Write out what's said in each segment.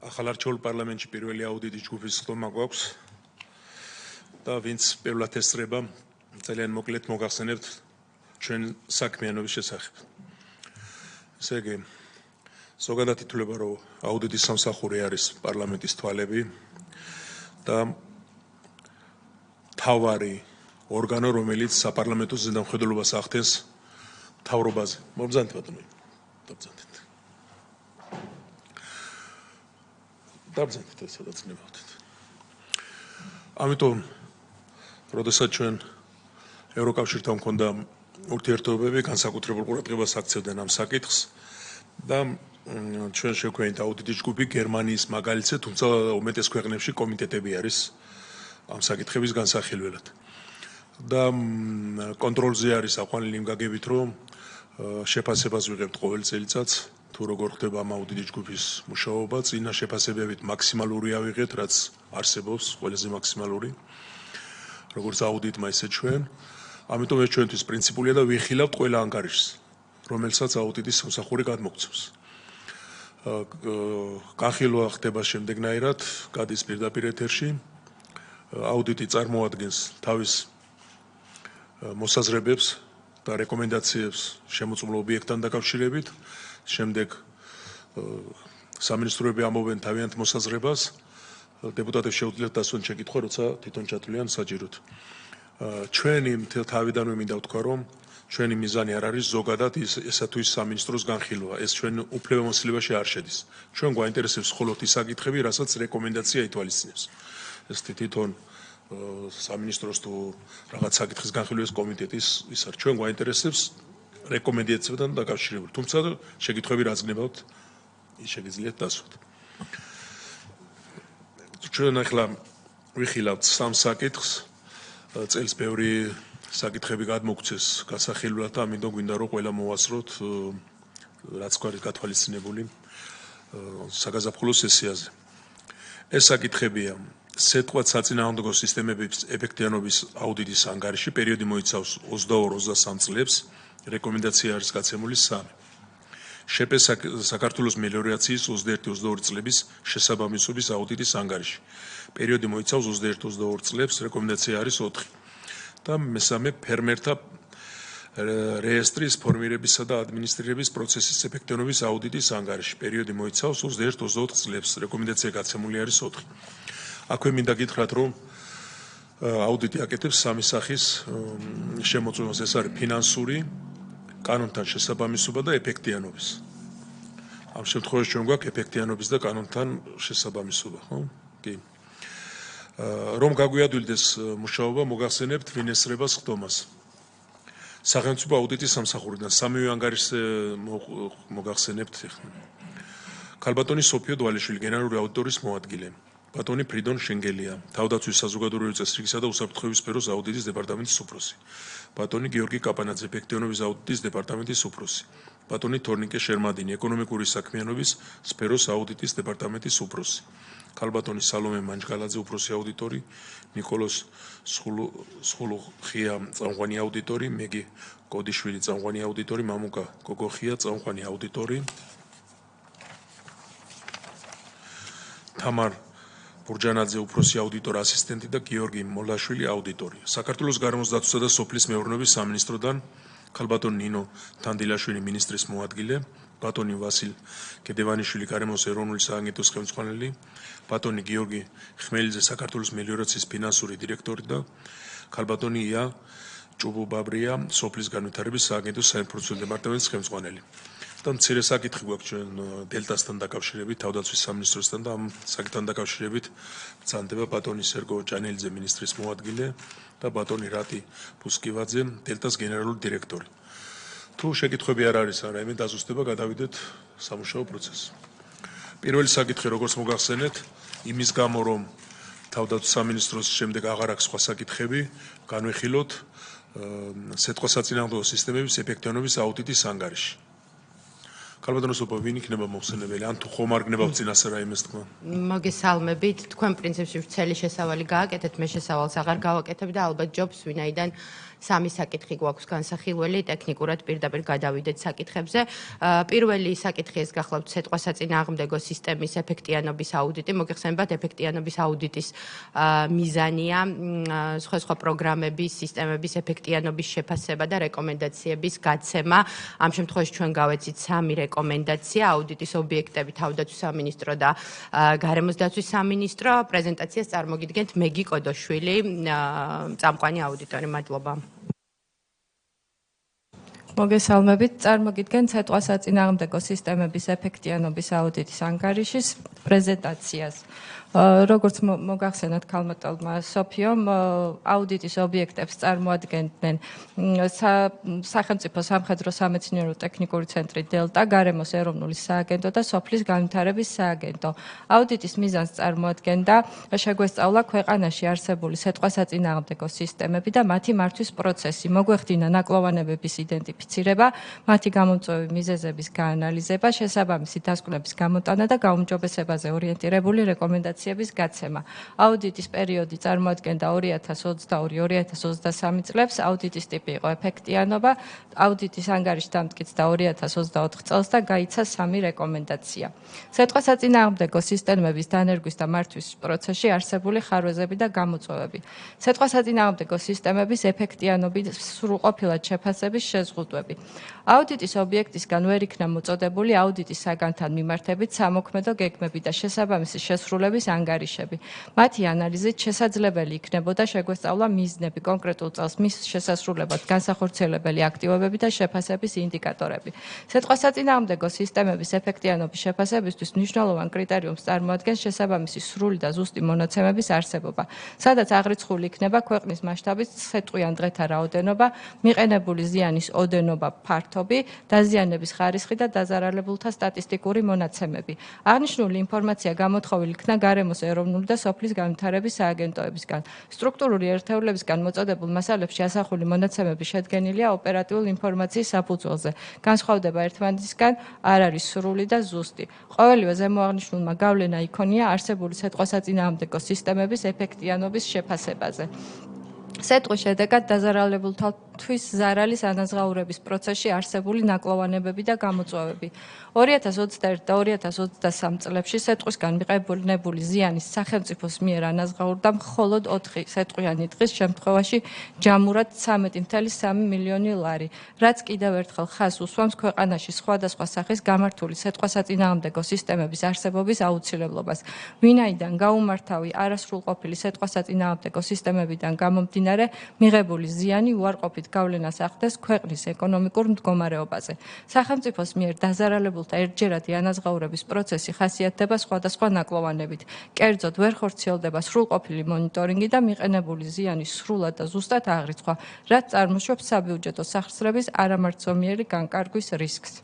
ახალარჩეულ პარლამენტში პირველი აუდიტის ჯგუფის ხდომა გვაქვს და ვინც პირველად ესწრება ძალიან მოკლედ მოგახსენებთ ჩვენ საქმიანობის შესახებ. ესე იგი, ზოგადად ითვლება, რომ აუდიტის სამსახური არის პარლამენტის თვალები და მთავარი ორგანო, რომელიც საპარლამენტო ზედამხედველობას ახდენს მთავრობაზე. მობრძანეთ ბატონო. დაბრძანეთ ეს სადაც ნებავდით. ამიტომ, როდესაც ჩვენ ევროკავშირთან მქონდა ურთიერთობები, განსაკუთრებულ ყურადღებას აქცევდნენ ამ საკითხს და ჩვენ შევქმნით აუდიტის ჯგუფი გერმანიის მაგალითზე, თუმცა უმეტეს ქვეყნებში კომიტეტები არის ამ საკითხების განსახილველად. და კონტროლზე არის აყვანილი იმ გაგებით, რომ შეფასებას ვიღებთ ყოველ წელიწადს, თუ როგორ ხდება ამ აუდიტის ჯგუფის მუშაობა, წინა შეფასებებით მაქსიმალური ავიღეთ, რაც არსებობს, ყველაზე მაქსიმალური, როგორც აუდიტმა, ისე ჩვენ. ამიტომ ეს ჩვენთვის პრინციპულია და ვიხილავთ ყველა ანგარიშს, რომელსაც აუდიტის სამსახური გადმოგცემს. განხილვა ხდება შემდეგნაირად, გადის პირდაპირ ეთერში. აუდიტი წარმოადგენს თავის მოსაზრებებს და რეკომენდაციებს შემოწმულ ობიექტთან დაკავშირებით. შემდეგ სამინისტროები ამოვენ თავიანთ მოსაზრებას. დეპუტატებს შეუძლიათ დასვან შეკითხვა, როცა თვითონ ჩათვლიან საჭიროდ. ჩვენი თავიდანვე მინდა ვთქვა, რომ ჩვენი მიზანი არ არის ზოგადად ესა თუ ის სამინისტროს განხილვა. ეს ჩვენ უფლებამოსილებაში არ შედის. ჩვენ გვაინტერესებს მხოლოდ ის საკითხები, რასაც რეკომენდაცია ითვალისწინებს. ეს თვითონ სამინისტროს თუ რაღაც საკითხის განხილვის კომიტეტის ის არ ჩვენ გვაინტერესებს რეკომენდაციებთან დაკავშირებული. თუმცა შეკითხვები რაც გნებავთ, ის შეგიძლიათ დასვათ. ჩვენ ახლა ვიხილავთ სამ საკითხს. წელს ბევრი საკითხები გადმოგცეს გასახილვლად და ამიტომ გვინდა რომ ყველა მოვასწროთ, რაც გვაქვს გათვალისწინებული საგაზაფხულო სესიაზე. ეს საკითხებია სეტყვათ საწინააღმდეგო სისტემების ეფექტიანობის აუდიტის ანგარიში, პერიოდი მოიცავს 22-23 წლებს, რეკომენდაცია არის გაცემული 3. შეპეს საქართველოს მელიორაციის 21-22 წლების შესაბამისობის აუდიტის ანგარიში. პერიოდი მოიცავს 21-22 წლებს, რეკომენდაცია არის 4. და მესამე ფერმერთა რეესტრის ფორმირებისა და ადმინისტრირების პროცესის ეფექტიანობის აუდიტის ანგარიში. პერიოდი მოიცავს 21-24 წლებს, რეკომენდაცია გაცემული არის 4. აქვე მინდა გითხრათ, რომ აუდიტი აკეთებს სამი სახის შემოწმებას. ეს არის ფინანსური, კანონთან შესაბამისობა და ეფექტიანობის. ამ შემთხვევაში ჩვენ გვაქვს ეფექტიანობის და კანონთან შესაბამისობა, ხო? კი. რომ გაგვიადვილდეს მუშაობა, მოგახსენებთ ვინ ესწრება ხდომას. სახელმწიფო აუდიტის სამსახურიდან სამივე ანგარიშზე მოგახსენებთ. ქალბატონი სოფიო დვალიშვილი, გენერალური აუდიტორის მოადგილე. ბატონი ფრიდონ შენგელია, თავდაცვის საზოგადოებრივი წესრიგისა და უსაფრთხოების სფეროს აუდიტის დეპარტამენტის უფროსი. ბატონი გიორგი კაპანაძე, ეფექტიანობის აუდიტის დეპარტამენტის უფროსი. ბატონი თორნიკე შერმადინი, ეკონომიკური საქმიანობის სფეროს აუდიტის დეპარტამენტის უფროსი. ქალბატონი სალომე მანჯგალაძე, უფროსი აუდიტორი. ნიკოლოს სხულუხია, წამყვანი აუდიტორი. მეგი კოდიშვილი, წამყვანი აუდიტორი. მამუკა გოგოხია, წამყვანი აუდიტორი. თამარ ბურჯანაძე, უფროსი აუდიტორ ასისტენტი და გიორგი მოლაშვილი, აუდიტორი. საქართველოს გარემოს დაცვისა და სოფლის მეურნეობის სამინისტროდან ქალბატონი ნინო თანდილაშვილი, მინისტრის მოადგილე. ბატონი ვასილ გედევანიშვილი, გარემოს ეროვნული სააგენტოს ხელმძღვანელი. ბატონი გიორგი ხმელიძე, საქართველოს მელიორაციის ფინანსური დირექტორი და ქალბატონი ია ჭუბუბაბრია, სოფლის განვითარების სააგენტოს საინფორმაციო დეპარტამენტის ხელმძღვანელი. და მცირე საკითხი გვაქვს ჩვენ დელტასთან დაკავშირებით, თავდაცვის სამინისტროსთან და ამ საკითხთან დაკავშირებით ბრძანდება ბატონი სერგო ჭანელიძე, მინისტრის მოადგილე და ბატონი რატი ფუსკივაძე, დელტას გენერალური დირექტორი. თუ შეკითხვები არ არის რაიმე დაზუსტება, გადავიდეთ სამუშაო პროცესში. პირველი საკითხი, როგორც მოგახსენეთ, იმის გამო, რომ თავდაცვის სამინისტროს შემდეგ აღარ აქვს სხვა საკითხები, განვიხილოთ სეტყვა საწინააღმდეგო სისტემების ეფექტიანობის აუდიტის ანგარიში. ქალბატონო სოფო, ვინ იქნება მოხსენებელი? ან თუ ხომ არ გნებავთ წინასწარ რაიმეს თქვა? მოგესალმებით, თქვენ პრინციპში ვრცელი შესავალი გააკეთეთ, მე შესავალს აღარ გავაკეთებ და ალბათ ჯობს ვინაიდან 3 საკითხი გვაქვს განსახილველი, ტექნიკურად პირდაპირ გადავიდეთ საკითხებზე. Პირველი საკითხი ეს გახლავთ სიტყვასაწინააღმდეგო სისტემის ეფექტიანობის აუდიტი. მოგეხსენებათ, ეფექტიანობის აუდიტის მიზანია სხვა პროგრამების, სისტემების ეფექტიანობის შეფასება და რეკომენდაციების გაცემა. ამ შემთხვევაში ჩვენ გავეცით 3 რეკომენდაცია: აუდიტის ობიექტები, თავდაცვის სამინისტრო და გარემოს დაცვის სამინისტრო. პრეზენტაციას წარმოგიდგენთ მეგი კოდოშვილი, წამყვანი აუდიტორი. მადლობა. მოგესალმებით, წარმოგიდგენთ სიტყვასაწინააღმდეგო სისტემების ეფექტიანობის აუდიტის ანგარიშის პრეზენტაციას. როგორც მოგახსენათ ქალმოწოლმა სოფიომ, აუდიტის ობიექტებს წარმოადგენდნენ სახელმწიფო სამხედრო სამეცნიერო ტექნიკური ცენტრი დელტა, გარემოს ეროვნული სააგენტო და სოფლის განვითარების სააგენტო. აუდიტის მიზანს წარმოადგენდა შეგვესწავლა ქვეყანაში არსებული სიტყვასაწინააღმდეგო სისტემები და მათი მართვის პროცესი, მოგვეხდინა ნაკლოვანებების იდენტიფიცირება, მათი გამომწვევი მიზეზების გაანალიზება, შესაბამისი დასკვნების გამოტანა და გაუმჯობესებაზე ორიენტირებული რეკომენდაციების გაცემა. აუდიტის პერიოდი წარმოადგენდა 2022-2023 წლებს. აუდიტის ტიპი იყო ეფექტიანობა. აუდიტის ანგარიში დამტკიცდა 2024 წელს და გაიცა 3 რეკომენდაცია. სიტყვასაწინააღმდეგო სისტემების დანერგვის და მართვის პროცესში არსებული ხარვეზები და გამოწვევები. სიტყვასაწინააღმდეგო სისტემების ეფექტიანობის სრულყოფილად შეფასების შეზღუდვები. აუდიტის ობიექტისგან ვერ იქნა მოწოდებული აუდიტის საგანთან მიმართებით სამოქმედო გეგმები და შესაბამისი შესრულების ანგარიშები. მათი ანალიზით შესაძლებელი იქნებოდა შეგვესწავლა მიზნები, კონკრეტულ წელს მის შესასრულებლად განსახორციელებელი აქტივობები და შეფასების ინდიკატორები. სიტყვასაწინააღმდეგო სისტემების ეფექტიანობის შეფასებისთვის მნიშვნელოვან კრიტერიუმს წარმოადგენს შესაბამისი სრული და ზუსტი მონაცემების არსებობა, სადაც აღრიცხული იქნება ქვეყნის მასშტაბით სიტყვიან დღეთა რაოდენობა, მიყენებული ზიანის ოდენობა, ფართობი, დაზიანების ხარისხი და დაზარალებულთა სტატისტიკური მონაცემები. აღნიშნული ინფორმაცია გამოთხოვილი იქნა გარემოს ეროვნული და სოფლის განვითარების სააგენტოებისგან. სტრუქტურული ერთეულებისგან მოწოდებულ მასალებში ასახული მონაცემები შედგენილია ოპერატიული ინფორმაციის საფუძველზე. განსხვავდება ერთმანეთისგან არ არის სრული და ზუსტი. ყოველივე ზემოაღნიშნულმა გავლენა იქონია არსებული სიტყვასაწინააღმდეგო სისტემების ეფექტიანობის შეფასებაზე. სიტყვის შედეგად დაზარალებულთათვის ზარალის ანაზღაურების პროცესში არსებული ნაკლოვანებები და გამოწვევები. 2021 და 2023 წლებში სიტყვისგან მიყენებული ზიანის სახელმწიფოს მიერ ანაზღაურდა მხოლოდ 4 სიტყვიანი დღის შემთხვევაში ჯამურად 13.3 მილიონი ლარი, რაც კიდევ ერთხელ ხაზს უსვამს ქვეყანაში სხვადასხვა სახის გამართული სიტყვასაწინააღმდეგო სისტემების არსებობის აუცილებლობას. ვინაიდან გაუმართავი არასრულყოფილი სიტყვასაწინააღმდეგო სისტემებიდან გამომდინარე მიღებული ზიანი უარყოფით გავლენას ახდენს ქვეყნის ეკონომიკურ მდგომარეობაზე. სახელმწიფოს მიერ დაზარალებულთა ერთჯერადი ანაზღაურების პროცესი ხასიათდება სხვადასხვა ნაკლოვანებით. კერძოდ, ვერ ხორციელდება სრულყოფილი მონიტორინგი და მიყენებული ზიანის სრულად და ზუსტად აღრიცხვა, რაც წარმოშვებს საბიუჯეტო სახსრების არამართლომიერი განკარგვის რისკს.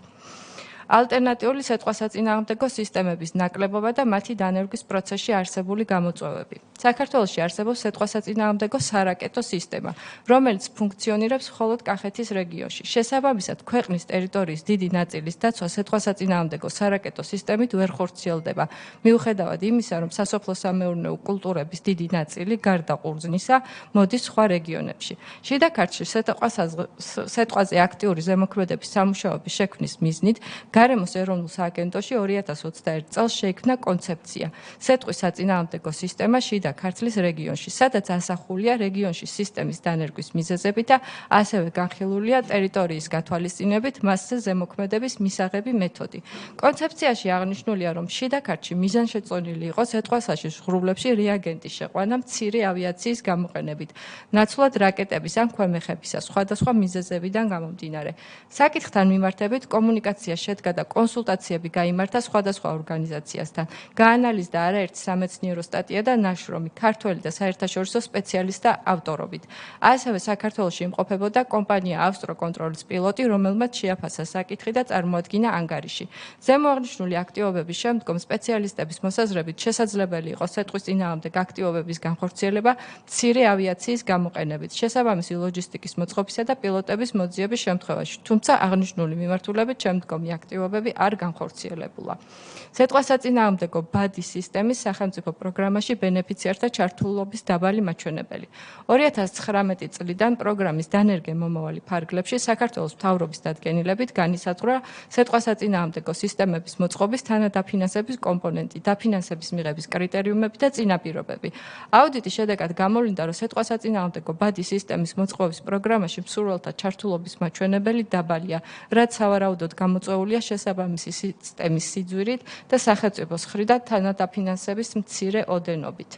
ალტერნატიული სიტყვასაწინააღმდეგო სისტემების ნაკლებობა და მათი დანერგვის პროცესში არსებული გამოწვევები. საქართველოში არსებობს სიტყვასაწინააღმდეგო სარაკეტო სისტემა, რომელიც ფუნქციონირებს მხოლოდ კახეთის რეგიონში. შესაბამისად, ქვეყნის ტერიტორიის დიდი ნაწილის დაცვა სიტყვასაწინააღმდეგო სარაკეტო სისტემით ვერ ხორციელდება. მიუხედავად იმისა, რომ სასოფლო-სამეურნეო კულტურების დიდი ნაწილი გარდა ყურძნისა მოდის სხვა რეგიონებში. შიდა ქართლში სიტყვაზე აქტიური ზემოქმედების სამუშაოების შექმნის მიზნით გარემოს ეროვნულ სააგენტოში 2021 წელს შეიქმნა კონცეფცია სიტყვის საწინააღმდეგო სისტემა შიდა ქართლის რეგიონში, სადაც ასახულია რეგიონში სისტემის დანერგვის მიზეზები და ასევე განხილულია ტერიტორიის გათვალისწინებით მასზე ზემოქმედების მისაღები მეთოდი. კონცეფციაში აღნიშნულია, რომ შიდა ქართლში მიზანშეწონილი იყო სიტყვასაში ღრუბლებში რეაგენტის შეყვანა მცირე ავიაციის გამოყენებით, ნაცვლად რაკეტების ან ქვემეხებისა სხვადასხვა მიზეზებიდან გამომდინარე. საკითხთან მიმართებით კომუნიკაცია შედგა და კონსულტაციები გაიმართა სხვადასხვა ორგანიზაციასთან. გაანალიზდა არაერთი სამეცნიერო სტატია და ნაშრომი ქართველი და საერთაშორისო სპეციალისტთა ავტორობით. ასევე საქართველოში იმყოფებოდა კომპანია ავსტროკონტროლის პილოტი, რომელმაც შეაფასა საკითხი და წარმოადგინა ანგარიში. ზემოაღნიშნული აქტივობების შემდგომ სპეციალისტების მოსაზრებით შესაძლებელი იყო სიტყვის წინააღმდეგ აქტივობების განხორციელება მცირე ავიაციის გამოყენებით, შესაბამისი ლოჯისტიკის მოწყობისა და პილოტების მოძიების შემთხვევაში. თუმცა აღნიშნული მიმართულებით შემდგომი აქტივობები მოტივებები არ განხორციელებულა. სიტყვასაწინააღმდეგო ბადის სისტემის სახელმწიფო პროგრამაში ბენეფიციართა ჩართულობის დაბალი მაჩვენებელი. 2019 წლიდან პროგრამის დანერგე მომავალი ფარგლებში საქართველოს მთავრობის დადგენილებით განისაზღვრა სიტყვასაწინააღმდეგო სისტემების მოწყობის თანადაფინანსების კომპონენტი, დაფინანსების მიღების კრიტერიუმები და წინაპირობები. აუდიტის შედეგად გამოვლინდა, რომ სიტყვასაწინააღმდეგო ბადის სისტემის მოწყობის პროგრამაში მსურველთა ჩართულობის მაჩვენებელი დაბალია, რაც სავარაუდოდ გამოწვეულია შესაბამისი სისტემის სიძვირით და სახელმწიფოს მხრიდან თანადაფინანსების მცირე ოდენობით.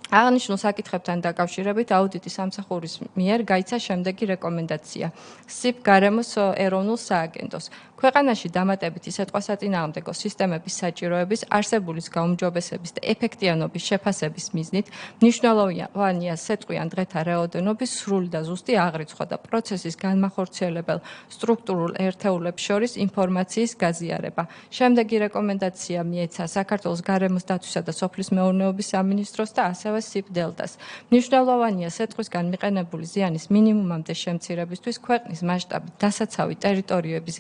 აღნიშნულ საკითხებთან დაკავშირებით აუდიტის სამსახურის მიერ გაიცა შემდეგი რეკომენდაცია. SIP გარემოს ეროვნულ სააგენტოს. ქვეყანაში დამატებითი სიტყვასაწინააღმდეგო სისტემების საჭიროების, არსებულის გაუმჯობესების და ეფექტიანობის შეფასების მიზნით მნიშვნელოვანია სიტყვიან დღეთა რაოდენობის სრული და ზუსტი აღრიცხვა და პროცესის განმახორციელებელ სტრუქტურულ ერთეულებს შორის ინფორმაციის გაზიარება. შემდეგი რეკომენდაცია მიეცა საქართველოს გარემოს დაცვისა და სოფლის მეურნეობის სამინისტროს და ასევე SIP დელტას. მნიშვნელოვანია სიტყვისგან მიყენებული ზიანის მინიმუმამდე შემცირებისთვის ქვეყნის მასშტაბით დასაცავი ტერიტორიების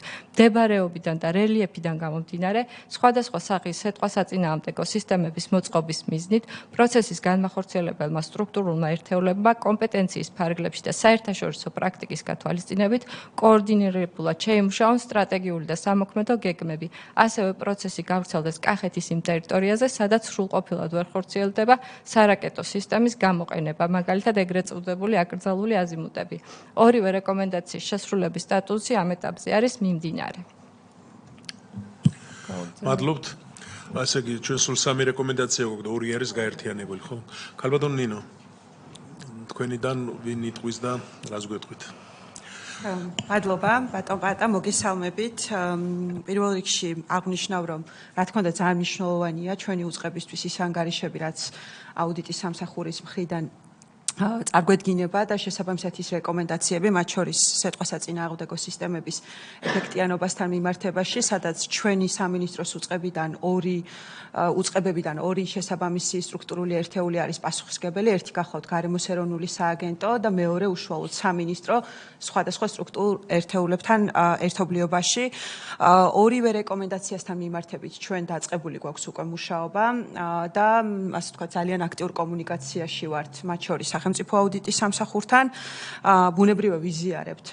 მდებარეობიდან და რელიეფიდან გამომდინარე, სხვადასხვა სახის სიტყვასაწინააღმდეგო სისტემების მოწყობის მიზნით, პროცესის განმახორციელებელმა სტრუქტურულმა ერთეულებმა კომპეტენციის ფარგლებში და საერთაშორისო პრაქტიკის გათვალისწინებით კოორდინირებულად შეიმუშაონ სტრატეგიული და სამოქმედო გეგმები. ასევე პროცესი გავრცელდეს კახეთის იმ ტერიტორიაზე, სადაც სრულყოფილად ვერ ხორციელდება სარაკეტო სისტემის გამოყენება, მაგალითად ეგრეთ წოდებული აკრძალული აზიმუტები. ორივე რეკომენდაციის შესრულების სტატუსი ამ ეტაპზე არის მიმდინარე. მადლობთ. ასე იგი, ჩვენ სულ 3 რეკომენდაცია გვაქვს და 2 არის გაერთიანებული, ხო? ქალბატონ ნინო, თქვენიდან ვინ იტყვის და რას გვეტყვით? მადლობა, ბატონ პატა, მოგესალმებით. პირველ რიგში აღნიშნავ, რომ რა თქმა უნდა ძალიან მნიშვნელოვანია ჩვენი უწყებისთვის ის ანგარიშები, რაც აუდიტის სამსახურის მხრიდან წარგვედგინება და შესაბამისად ის რეკომენდაციები, მათ შორის სიტყვასაწინააღმდეგო სისტემების ეფექტიანობასთან მიმართებაში, სადაც ჩვენი სამინისტროს უწყებებიდან ორი შესაბამისი სტრუქტურული ერთეული არის პასუხისმგებელი, ერთი გახლავთ გარემოს ეროვნული სააგენტო და მეორე უშუალოდ სამინისტრო სხვადასხვა სტრუქტურულ ერთეულებთან ერთობლიობაში. ორივე რეკომენდაციასთან მიმართებით ჩვენ დაწყებული გვაქვს უკვე მუშაობა და ასე ვთქვათ ძალიან აქტიურ კომუნიკაციაში ვართ, მათ შორის სახელმწიფო აუდიტის სამსახურთან. ბუნებრივად ვიზიარებთ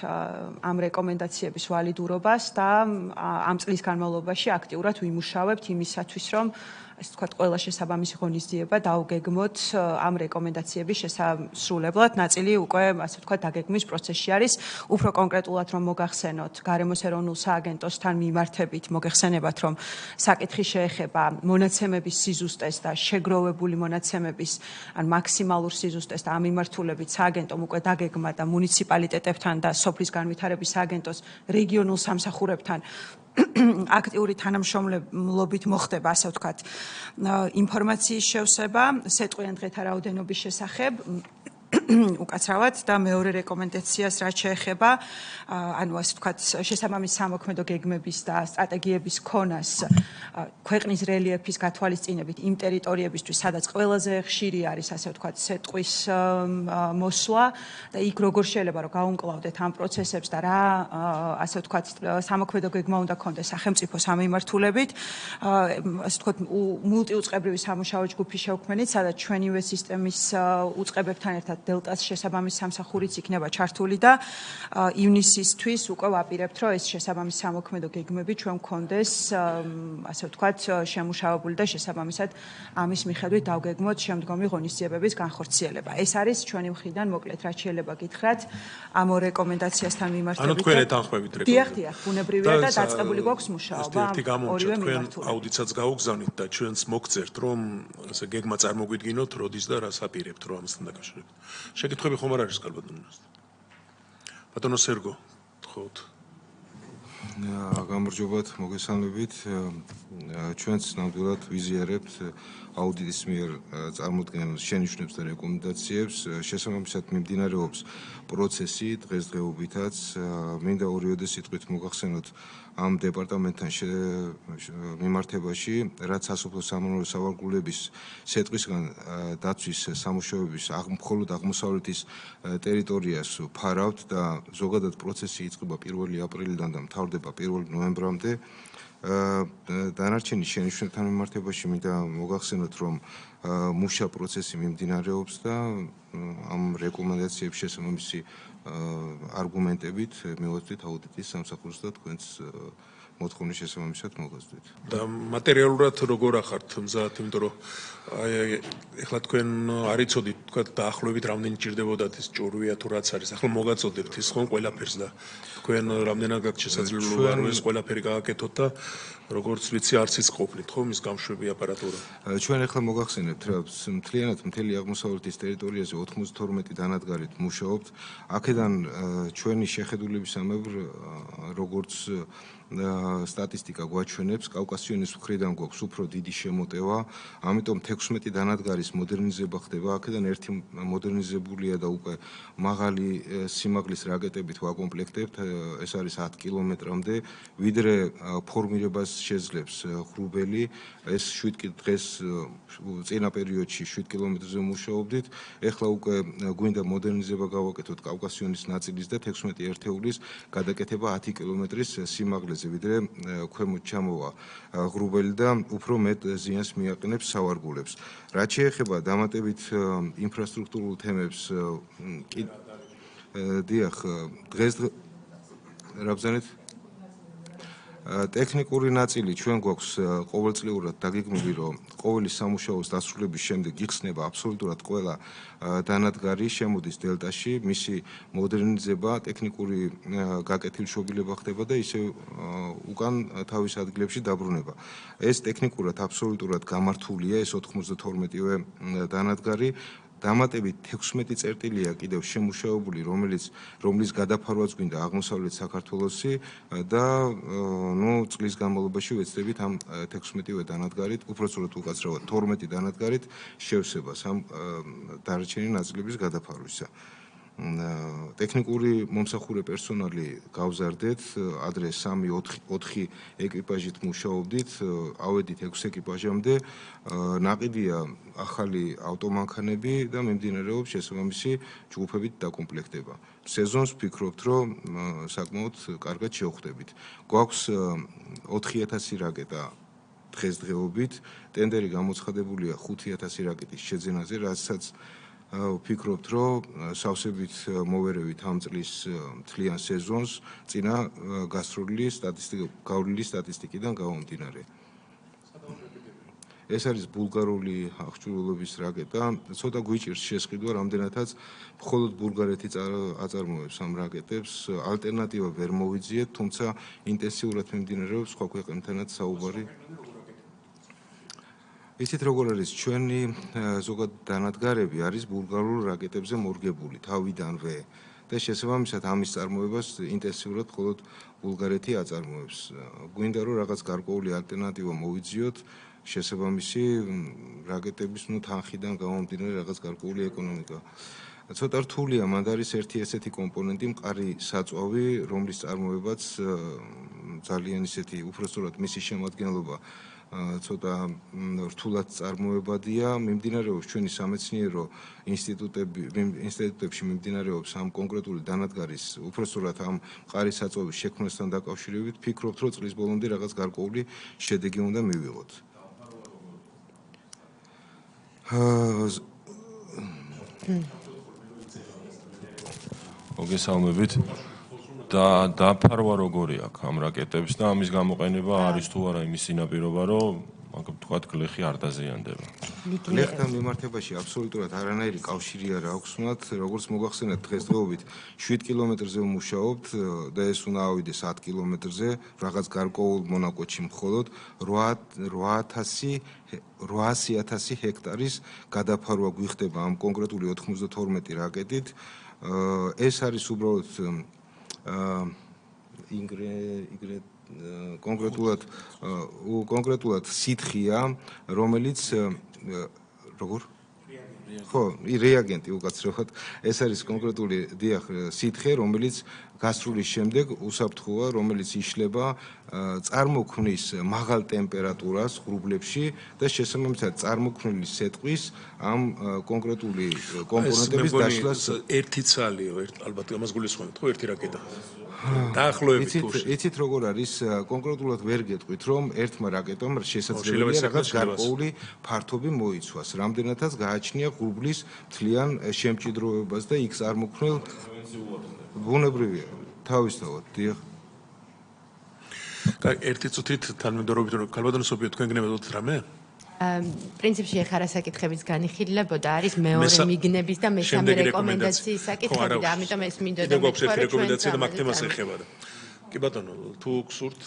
ამ რეკომენდაციების ვალიდურობას და ამ წლის განმავლობაში აქტიურად ვიმუშავებთ იმისათვის, რომ ასე ვთქვათ, ყველა შესაბამისი ღონისძიება დავგეგმოთ ამ რეკომენდაციების შესასრულებლად. ნაწილი უკვე ასე ვთქვათ დაგეგმვის პროცესში არის. უფრო კონკრეტულად რომ მოგახსენოთ, გარემოს ეროვნულ სააგენტოსთან მიმართებით მოგეხსენებათ, რომ საკითხი შეეხება მონაცემების სიზუსტეს და შეგროვებული მონაცემების ან მაქსიმალურ სიზუსტეს და ამ მიმართულებით სააგენტომ უკვე დაგეგმა და მუნიციპალიტეტებთან და სოფლის განვითარების სააგენტოს რეგიონულ სამსახურებთან აქტიური თანამშრომლობით მოხდება, ასე ვთქვათ, ინფორმაციის შევსება სიტყვიან დღეთა რაოდენობის შესახებ. უკაცრავად და მეორე რეკომენდაციას რაც შეეხება, ანუ ასე ვთქვათ, შესაბამის სამოქმედო გეგმების და სტრატეგიების ქონას ქვეყნის რელიეფის გათვალისწინებით იმ ტერიტორიებისთვის, სადაც ყველაზე ხშირი არის, ასე ვთქვათ, სიტყვის მოსვლა და იქ როგორ შეიძლება რომ გაუმკლავდეთ ამ პროცესებს და რა, ასე ვთქვათ, სამოქმედო გეგმა უნდა ქონდეს სახელმწიფოს ამ მიმართულებით, ასე ვთქვათ, მულტიუწყებრივი სამუშაო ჯგუფის შევქმნით, სადაც ჩვენივე სისტემის უწყებებთან ერთად დელტას შესაბამის სამსახურიც იქნება ჩართული და ივნისისთვის უკვე ვაპირებთ, რომ ეს შესაბამის სამოქმედო გეგმები ჩვენ გქონდეს, ასე ვთქვათ, შემუშავებული და შესაბამისად ამის მიხედვით დავგეგმოთ შემდგომი ღონისძიებების განხორციელება. ეს არის ჩვენი მხრიდან მოკლედ რაც შეიძლება გითხრათ ამ რეკომენდაციასთან მიმართებით. ანუ თქვენ ეთანხმებით რეკომენდაციას. დიახ, ბუნებრივია და დაწყებული გვაქვს მუშაობა. ერთი გამომჩა თქვენ აუდიტსაც გაუგზავნით და ჩვენს მოგწერთ, რომ ესე გეგმა წარმოგვიდგინოთ, როდის და რას აპირებთ, რომ ამასთან დაკავშირებით. შეკითხვები ხომ არ არის კალბატონოს? ბატონო სერგო, თხოვთ. გამარჯობათ, მოგესალმებით. ჩვენც ნამდვილად ვიზიარებთ აუდიტის მიერ წარმოქმნილ შენიშვნებს და რეკომენდაციებს. შესაბამისად მიმდინარეობს პროცესი დღესდღეობითაც. მინდა ორივე სიტყვით მოგახსენოთ ამ დეპარტამენტთან მიმართებაში, რაც სასოფლო სამეურნეო სავარგულების სიტყვისგან დაცვის სამუშაოების მხოლოდ აღმოსავლეთის ტერიტორიას ფარავთ და ზოგადად პროცესი იწყება 1 აპრილიდან და მთავრდება გრძელდება 1 ნოემბრამდე. დანარჩენი შენიშვნებთან მიმართებაში მინდა მოგახსენოთ, რომ მუშა პროცესი მიმდინარეობს და ამ რეკომენდაციების შესაბამისი არგუმენტებით მივაწვდით აუდიტის სამსახურს და თქვენს მოთხოვნის შესაბამისად მოგაზრდით. და მატერიალურად როგორ ახართ მზად, იმიტომ რომ ეხლა თქვენ არ იცოდით, თქვა დაახლოებით რამდენი ჭირდებოდათ ის ჭურვია თუ რაც არის. ახლა მოგაწოდებთ ის ხომ ყველაფერს და თქვენ რამდენად გაქვთ შესაძლებლობა რომ ეს ყველაფერი გააკეთოთ და როგორც ვიცი არც ის ყოფნით ხო მის გამშვები აპარატურა. ჩვენ ახლა მოგახსენებთ რა მთლიანად მთელი აღმოსავლეთის ტერიტორიაზე 92 დანადგარით მუშაობთ. აქედან ჩვენი შეხედულებისამებრ როგორც სტატისტიკა გვაჩვენებს, კავკასიონის მხრიდან გვაქვს უფრო დიდი შემოტევა, ამიტომ 16 დანადგარის მოდერნიზება ხდება. აქედან ერთი მოდერნიზებულია და უკვე მაღალი სიმაღლის რაკეტებით ვაკომპლექტებთ, ეს არის 10 კილომეტრამდე, ვიდრე ფორმირებას შეძლებს ღრუბელი, ეს 7 დღეს წინა პერიოდში 7 კილომეტრზე მუშაობდით, ეხლა უკვე გვინდა მოდერნიზება გავაკეთოთ კავკასიონის ნაწილის და 16 ერთეულის გადაკეთება 10 კილომეტრის სიმაღლეზე, ვიდრე ქვემოთ ჩამოვა ღრუბელი და უფრო მეტ ზიანს მიაყენებს სავარგულებს. რაც შეეხება დამატებით ინფრასტრუქტურულ თემებს, დიახ, დღეს რა ბრძანეთ? ტექნიკური ნაწილი ჩვენ გვაქვს ყოველწლიურად დაგეგმილი, რომ ყოველი სამუშაოს დასრულების შემდეგ იხსნება აბსოლუტურად ყველა დანადგარი, შემოდის დელტაში, მისი მოდერნიზება, ტექნიკური გაკეთილშობილება ხდება და ისე უკან თავის ადგილებში დაბრუნება. ეს ტექნიკურად აბსოლუტურად გამართულია, ეს 92-ვე დანადგარი. დამატებით 16 წერტილია კიდევ შემუშავებული, რომლის გადაფარვაც გვინდა აღმოსავლეთ საქართველოსი და წლის განმავლობაში ვეცდებით ამ 16-ვე დანადგარით, უпроцент უკაცრავად 12 დანადგარით შევსებას ამ დარჩენილი ნაწილების გადაფარვისა. ტექნიკური მომსახურე პერსონალი გავზარდეთ, ადრე 3-4 ეკიპაჟით მუშაობდით, ავედით 6 ეკიპაჟამდე, ნაყიდია ახალი ავტომანქანები და მიმდინარეობს შესაბამისი ჯგუფებით დაკომპლექტება. სეზონს ვფიქრობთ, რომ საკმაოდ კარგად შევხვდებით. გვაქვს 4000 რაკეტა დღესდღეობით, ტენდერი გამოცხადებულია 5000 რაკეტის შეძენაზე, რასაც ვფიქრობთ, რომ სავსებით მოვერევით ამ წლის მთლიან სეზონს წინა გასროლილი სტატისტიკიდან გამომდინარე. ეს არის ბულგარული აღჭურვილობის რაკეტა, ცოტა გვიჭირს შესყიდვა, რამდენადაც მხოლოდ ბულგარეთი აწარმოებს ამ რაკეტებს, ალტერნატივა ვერ მოვიძიეთ, თუმცა ინტენსიურად მიმდინარეობს სხვა ქვეყნებთანაც საუბარი. ისეთ როგორ არის ჩვენი ზოგად დანადგარები არის ბულგარულ რაკეტებზე მორგებული თავიდანვე და შესაბამისად ამის წარმოებას ინტენსიურად მხოლოდ ბულგარეთი აწარმოებს. გვინდა რომ რაღაც გარკვეული ალტერნატივა მოვიძიოთ, შესაბამისი რაკეტების თანხიდან გამომდინარე რაღაც გარკვეული ეკონომიკა. ცოტა რთულია, მანდ არის ერთი ესეთი კომპონენტი, მყარი საწვავი, რომლის წარმოებაც ძალიან ისეთი უпроцент მისი შემადგენლობა ცოტა რთულად წარმოებადია, მიმდინარეობს ჩვენი სამეცნიერო ინსტიტუტებში მიმდინარეობს ამ კონკრეტული დანადგარის უпроцент ამ მყარი საწვავის შექმნასთან დაკავშირებით, ფიქრობთ, რომ წლის ბოლომდე რაღაც გარკვეული შედეგი უნდა მივიღოთ. მოგესალმებით. და დაფარვა როგორი აქვს ამ რაკეტებს და ამის გამოყენება არის თუ არა იმის წინაპირობა, რომ თქვათ გლეხი არ დაზიანდება. გლეხთან მიმართებაში აბსოლუტურად არანაირი კავშირი არ აქვს მათ, როგორც მოგახსენებთ დღესდღეობით 7 კილომეტრზე ვმუშაობთ და ეს უნდა ავიდეს 10 კილომეტრზე, რაღაც გარკვეულ მონაკვეთში მხოლოდ 800,000 ჰექტარის გადაფარვა გვიხდება ამ კონკრეტული 92 რაკეტით. ეს არის უბრალოდ კონკრეტულად სითხია, რომელიც როგორ? ხო, რეაგენტი უკაცრავად. ეს არის კონკრეტული სითხე, რომელიც გასრულის შემდეგ უსაფრთხოა, რომელიც იშლება წარმოქმნის მაღალ ტემპერატურას ღრუბლებში და შესაბამისად წარმოქმნილი სეტყვის ამ კონკრეტული კომპონენტების დაშლას ერთი ცალიო, ალბათ ამას გულისხმობთ, ხო, ერთი რაკეტა. დაახლოებით იცით როგორ არის კონკრეტულად ვერ გეტყვით რომ ერთმა რაკეტამ შესაძლებელია რაღაც გარკვეული ფართობი მოიცვას რამდენადაც გააჩნია ღრუბლის მთლიან შემჭიდროვებას და იქ წარმოქმნილ ბუნებრივია თავისთავად დიახ ერთი წუთით თანმიმდევრობით რომ ქალბატონსოფიო თქვენ გნებოდოთ რამე პრინციპში ეხარა საკითხების განიხილებოდა არის მეორე მიგნების და მესამე რეკომენდაციის საკითხები და ამიტომ ეს მინდოდა მე გვაქვს ერთი რეკომენდაცია და მაგ თემას ეხება და კი ბატონო თუ გსურთ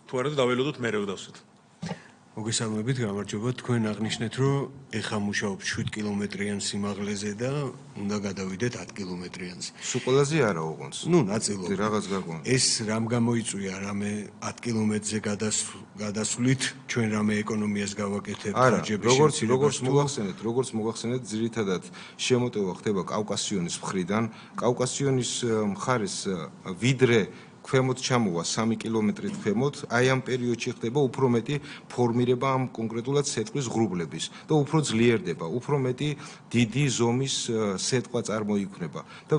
თუ არა დავველოდოთ მე რევდავსით მოგესალმებით გამარჯობა თქვენ აღნიშნეთ რომ ეხა მუშაობთ 7 კილომეტრიან სიმაღლეზე და უნდა გადავიდეთ 10 კილომეტრიანზე სულ ყველაზე არა ოღონდ ნუ ნაწილობრივ რაღაც გარკვეული ეს რამ გამოიწვია რამე 10 კილომეტრზე გადასვლით ჩვენ რამე ეკონომიას გავაკეთებთ ხარჯების როგორც მოგახსენეთ ძირითადად შემოტევა ხდება კავკასიონის მხრიდან კავკასიონის მხარეს ვიდრე ქვემოთ ჩამოვა 3 კილომეტრით ქვემოთ, აი ამ პერიოდში ხდება უფრო მეტი ფორმირება ამ კონკრეტულად სეტყვის ღრუბლების და უფრო ძლიერდება, უფრო მეტი დიდი ზომის სეტყვა წარმოიქმნება და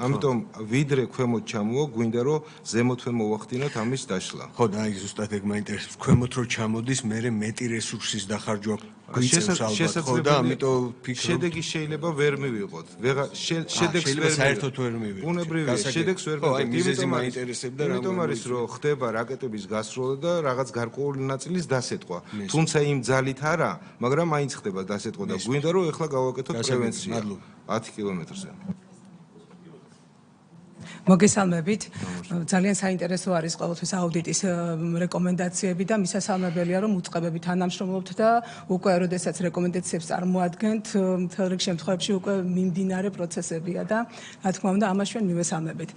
ამიტომ ვიდრე ქვემოთ ჩამოვა, გვინდა რომ ზემოთვე მოვახდინოთ ამის დაშლა. ხო და აი ზუსტად ეგ მაინტერესებს, ქვემოთ რო ჩამოდის, მე მეტი რესურსის დახარჯვა გვიწევს ალბათ, ხო და ამიტომ ფიქრობ შედეგი შეიძლება ვერ მივიღოთ. შედეგს საერთოდ ვერ მივიღოთ. ბუნებრივია, შედეგს ვერ მივიღოთ. მიზეზი მაინტერესებდა რა იმიტომ არის რომ ხდება რაკეტების გასროლა და რაღაც გარკვეული ნაწილის დასეტყვა თუმცა იმ ძალით არა მაგრამ მაინც ხდება დასეტყვა და გვინდა რომ ეხლა გავაკეთოთ პრევენცია 10 კილომეტრზე მოგესალმებით. ძალიან საინტერესო არის ყოველთვის აუდიტის რეკომენდაციები და მისასალმებელია რომ უწყებები თანამშრომლობთ და უკვე როდესაც რეკომენდაციებს წარმოადგენთ, მთელ რიგ შემთხვევებში უკვე მიმდინარე პროცესებია და რა თქმა უნდა ამას ჩვენ მივესალმებით.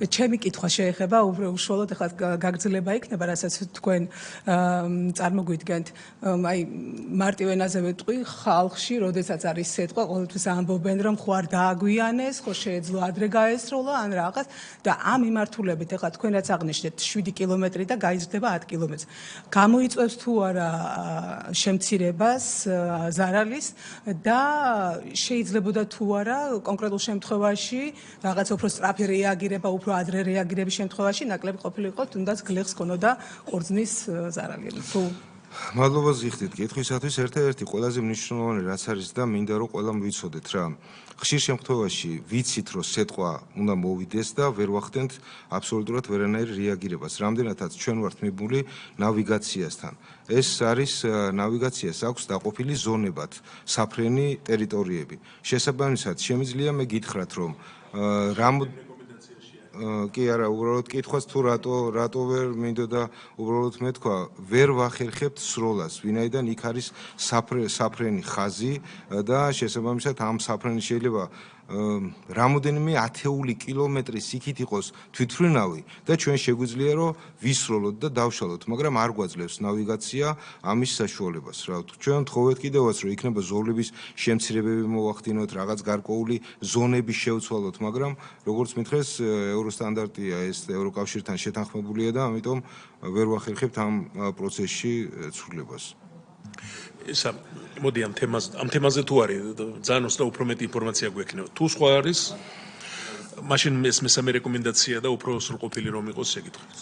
ჩემი კითხვა შეეხება უშუალოდ ახლა გაგრძელება იქნება, რასაც თქვენ წარმოგვიდგენთ. აი მარტივ ენაზე ვეტყვი, ხალხში როდესაც არის სეტყვა, ყოველთვის ამბობენ რომ ხო არ დააგვიანეს, ხო შეეძლო ადრე გაესროლა ან რაღაც და ამ მიმართულებით ახლა თქვენ რაც აღნიშნეთ 7 კილომეტრი და გაიზრდება 10 კილომეტრს. გამოიწვევს თუ არა შემცირებას ზარალის და შეიძლებოდა თუ არა კონკრეტულ შემთხვევაში რაღაც უფრო სწრაფი რეაგირება, უფრო ადრე რეაგირების შემთხვევაში ნაკლები ყოფილიყო, თუნდაც გლეხს ქონოდა ყურძნის ზარალი. მადლობა ზიხდით კითხვისათვის ერთ-ერთი ყველაზე მნიშვნელოვანი რაც არის და მინდა რომ ყველამ ვიცოდეთ რა ხშირ შემთხვევაში ვიცით რომ სეტყვა უნდა მოვიდეს და ვერ ვახდენთ აბსოლუტურად ვერანაირ რეაგირებას რამდენადაც ჩვენ ვართ მიბმული ნავიგაციასთან ეს არის ნავიგაციას აქვს დაყოფილი ზონებად საფრენი ტერიტორიები შესაბამისად შემიძლია მე გითხრათ რომ კი არა, უბრალოდ კითხვას თუ რატო ვერ მინდოდა უბრალოდ მე თქვა, ვერ ვახერხებთ სროლას, ვინაიდან იქ არის საფრენი ხაზი და შესაბამისად ამ საფრენი შეიძლება რამოდენიმე ათეული კილომეტრის იქით იყოს თვითმფრინავი და ჩვენ შეგვიძლია რომ ვისროლოთ და დავშალოთ, მაგრამ არ გვაძლევს ნავიგაცია ამის საშუალებას. რა ჩვენ თხოვეთ კიდევაც რომ იქნება ზოლების შემცირებები მოვახდინოთ, რაღაც გარკვეული ზონების შევცვალოთ, მაგრამ როგორც მითხრეს, ევროსტანდარტია ეს ევროკავშირთან შეთანხმებულია და ამიტომ ვერ ვახერხებთ ამ პროცესში ცვლილებას. ისა მოდი ამ თემაზე თუ არის ძალიან უცბად უფრო მეტი ინფორმაცია გვექნება. თუ სხვა არის მაშინ ეს მესამე რეკომენდაცია და უფრო სრულყოფილი რომ იყოს შეკითხებით.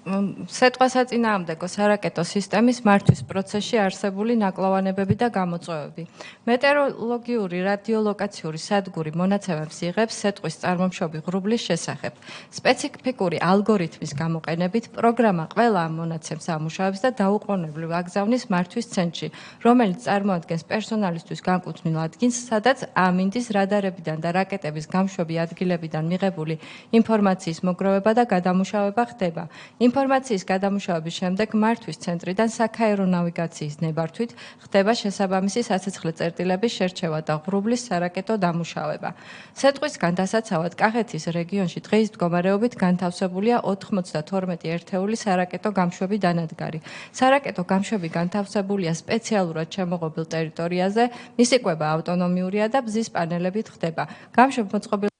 სეტყვასაწინააღმდეგო სარაკეტო სისტემის მართვის პროცესში არსებული ნაკლოვანებები და გამოწვევები. მეტეოროლოგიური რადიოლოკაციური სადგური მონაცემებს იღებს სეტყვის წარმომშობი ღრუბლის შესახებ. სპეციფიკური ალგორითმის გამოყენებით პროგრამა ყველა ამ მონაცემს ამუშავებს და დაუყოვნებლივ აგზავნის მართვის ცენტრში, რომელიც წარმოადგენს პერსონალისთვის განკუთვნილ ადგილს, სადაც ამინდის რადარებიდან და რაკეტების გამშვები ადგილებიდან მიღებული ინფორმაციის მოგროვება და გადამუშავება ხდება. ინფორმაციის გადამუშავების შემდეგ მართვის ცენტრიდან საქაერო ნავიგაციის ნებართვით ხდება შესაბამისი სასიცხლე წერტილების შერჩევა და ღრუბლის სარაკეტო დამუშავება. სეტყვისგან დასაცავად კახეთის რეგიონში დღის მდგომარეობით განთავსებულია 92 ერთეული სარაკეტო გამშვები დანადგარი. სარაკეტო გამშვები განთავსებულია სპეციალურად შემოღობილ ტერიტორიაზე, მისი კვება ავტონომიურია და ბზის პანელებით ხდება. გამშვებ მოწყობილ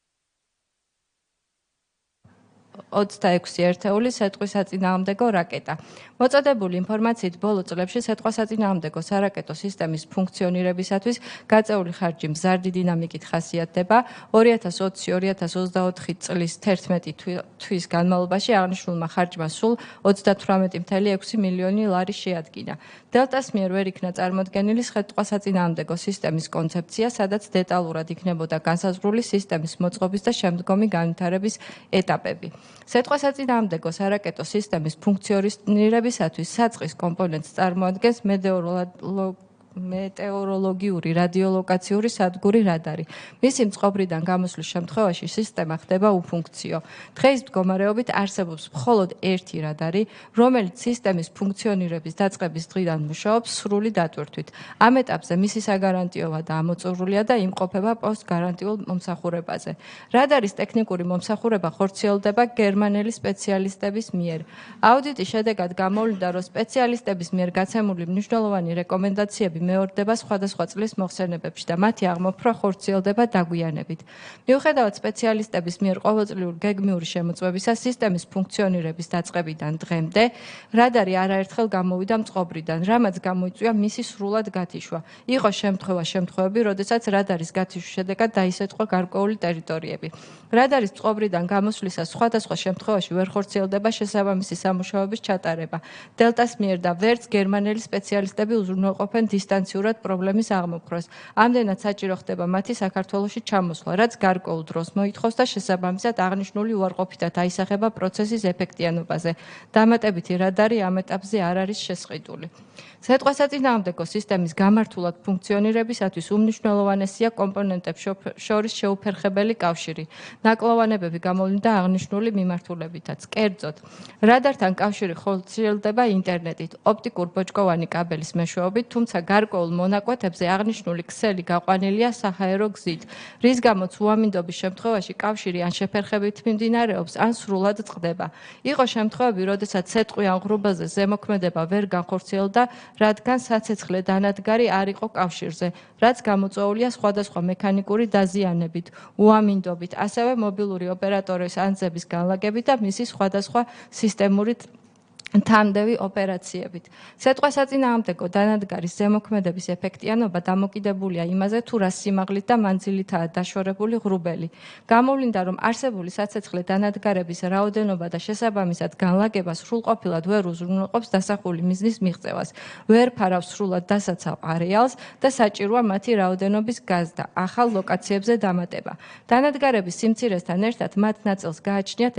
26 ერთეული სეტყვისაწინააღმდეგო რაკეტა. მოწოდებული ინფორმაციით ბოლო წლებში სეტყვასაწინააღმდეგო სარაკეტო სისტემის ფუნქციონირებისათვის გაწეული ხარჯი მზარდი დინამიკით ხასიათდება. 2020-2024 წლის 11 თვის განმავლობაში აღნიშნულმა ხარჯმა სულ 38.6 მილიონი ლარი შეადგინა. დელტას მიერ ვერ იქნა წარმოდგენილი სეტყვასაწინააღმდეგო სისტემის კონცეფცია, სადაც დეტალურად იქნებოდა განსაზღვრული სისტემის მოწყობის და შემდგომი განვითარების ეტაპები. სეტყვასაწინააღმდეგო სარაკეტო სისტემის ფუნქციონირებისათვის საწყის კომპონენტს წარმოადგენს მეტეოროლოგიური რადიოლოკაციური სადგური რადარი. მისი მწყობრიდან გამოსვლის შემთხვევაში სისტემა ხდება უფუნქციო. დღეის მდგომარეობით არსებობს მხოლოდ ერთი რადარი, რომელიც სისტემის ფუნქციონირების დაწყების დღიდან მუშაობს სრული დატვირთვით. ამ ეტაპზე მისი საგარანტიო და ამოწურულია და იმყოფება პოსტგარანტიულ მომსახურებაზე. რადარის ტექნიკური მომსახურება ხორციელდება გერმანელი სპეციალისტების მიერ. აუდიტის შედეგად გამოვლინდა, რომ სპეციალისტების მიერ გაცემული მნიშვნელოვანი რეკომენდაციები მეორდება სხვადასხვა წლის მოხსენებებში და მათი აღმოფხვრა ხორციელდება დაგვიანებით. მიუხედავად სპეციალისტების მიერ ყოველწლიური გეგმიური შემოწმებისა სისტემის ფუნქციონირების დაწყებიდან დღემდე, რადარი არაერთხელ გამოვიდა მწყობრიდან, რამაც გამოიწვია მისი სრულად გათიშვა. იყო შემთხვევები, როდესაც რადარის გათიშვის შედეგად დაისეტყვა გარკვეული ტერიტორიები. რადარის მწყობრიდან გამოსვლისას სხვადასხვა შემთხვევაში ვერ ხორციელდება შესაბამისი სამუშაოების ჩატარება. დელტას მიერ და ვერც გერმანელი სპეციალისტები უზრუნველყოფენ დისტანციურად პრობლემის აღმოფხვრას. ამდენად საჭირო ხდება მათი საქართველოში ჩამოსვლა, რაც გარკვეულ დროს მოითხოვს და შესაბამისად აღნიშნული უარყოფითად აისახება პროცესის ეფექტიანობაზე. დამატებითი რადარი ამ ეტაპზე არ არის შესყიდული. სეტყვასაწინააღმდეგო სისტემის გამართულად ფუნქციონირებისათვის უმნიშვნელოვანესია კომპონენტებს შორის შეუფერხებელი კავშირი. ნაკლოვანებები გამოვლინდა აღნიშნული მიმართულებითაც. კერძოდ, რადართან კავშირი ხორციელდება ინტერნეტით, ოპტიკურ-ბოჭკოვანი კაბელის მეშვეობით, თუმცა გარკვეულ მონაკვეთებზე აღნიშნული ქსელი გაყვანილია საჰაერო გზით, რის გამოც უამინდობის შემთხვევაში კავშირი ან შეფერხებით მიმდინარეობს, ან სრულად წყდება. იყო შემთხვევები, როდესაც სეტყვიან ღრუბელზე ზემოქმედება ვერ განხორციელდა, რადგან საცეცხლე დანადგარი არ იყო კავშირზე, რაც გამოწვეულია სხვადასხვა მექანიკური დაზიანებით, უამინდობით, ასევე მობილური ოპერატორის ანძების განლაგებით და მისი სხვადასხვა სისტემური თანდევი ოპერაციებით. სეტყვასაწინააღმდეგო დანადგარის ზემოქმედების ეფექტიანობა დამოკიდებულია იმაზე, თუ რა სიმაღლით და მანძილითაა დაშორებული ღრუბელი. გამოვლინდა, რომ არსებული საცეცხლე დანადგარების რაოდენობა და შესაბამისად განლაგება სრულყოფილად ვერ უზრუნველყოფს დასახული მიზნის მიღწევას, ვერ ფარავს სრულად დასაცავ არეალს და საჭიროა მათი რაოდენობის გაზრდა, ახალ ლოკაციებზე დამატება. დანადგარების სიმცირესთან ერთად მათ ნაწილს გააჩნიათ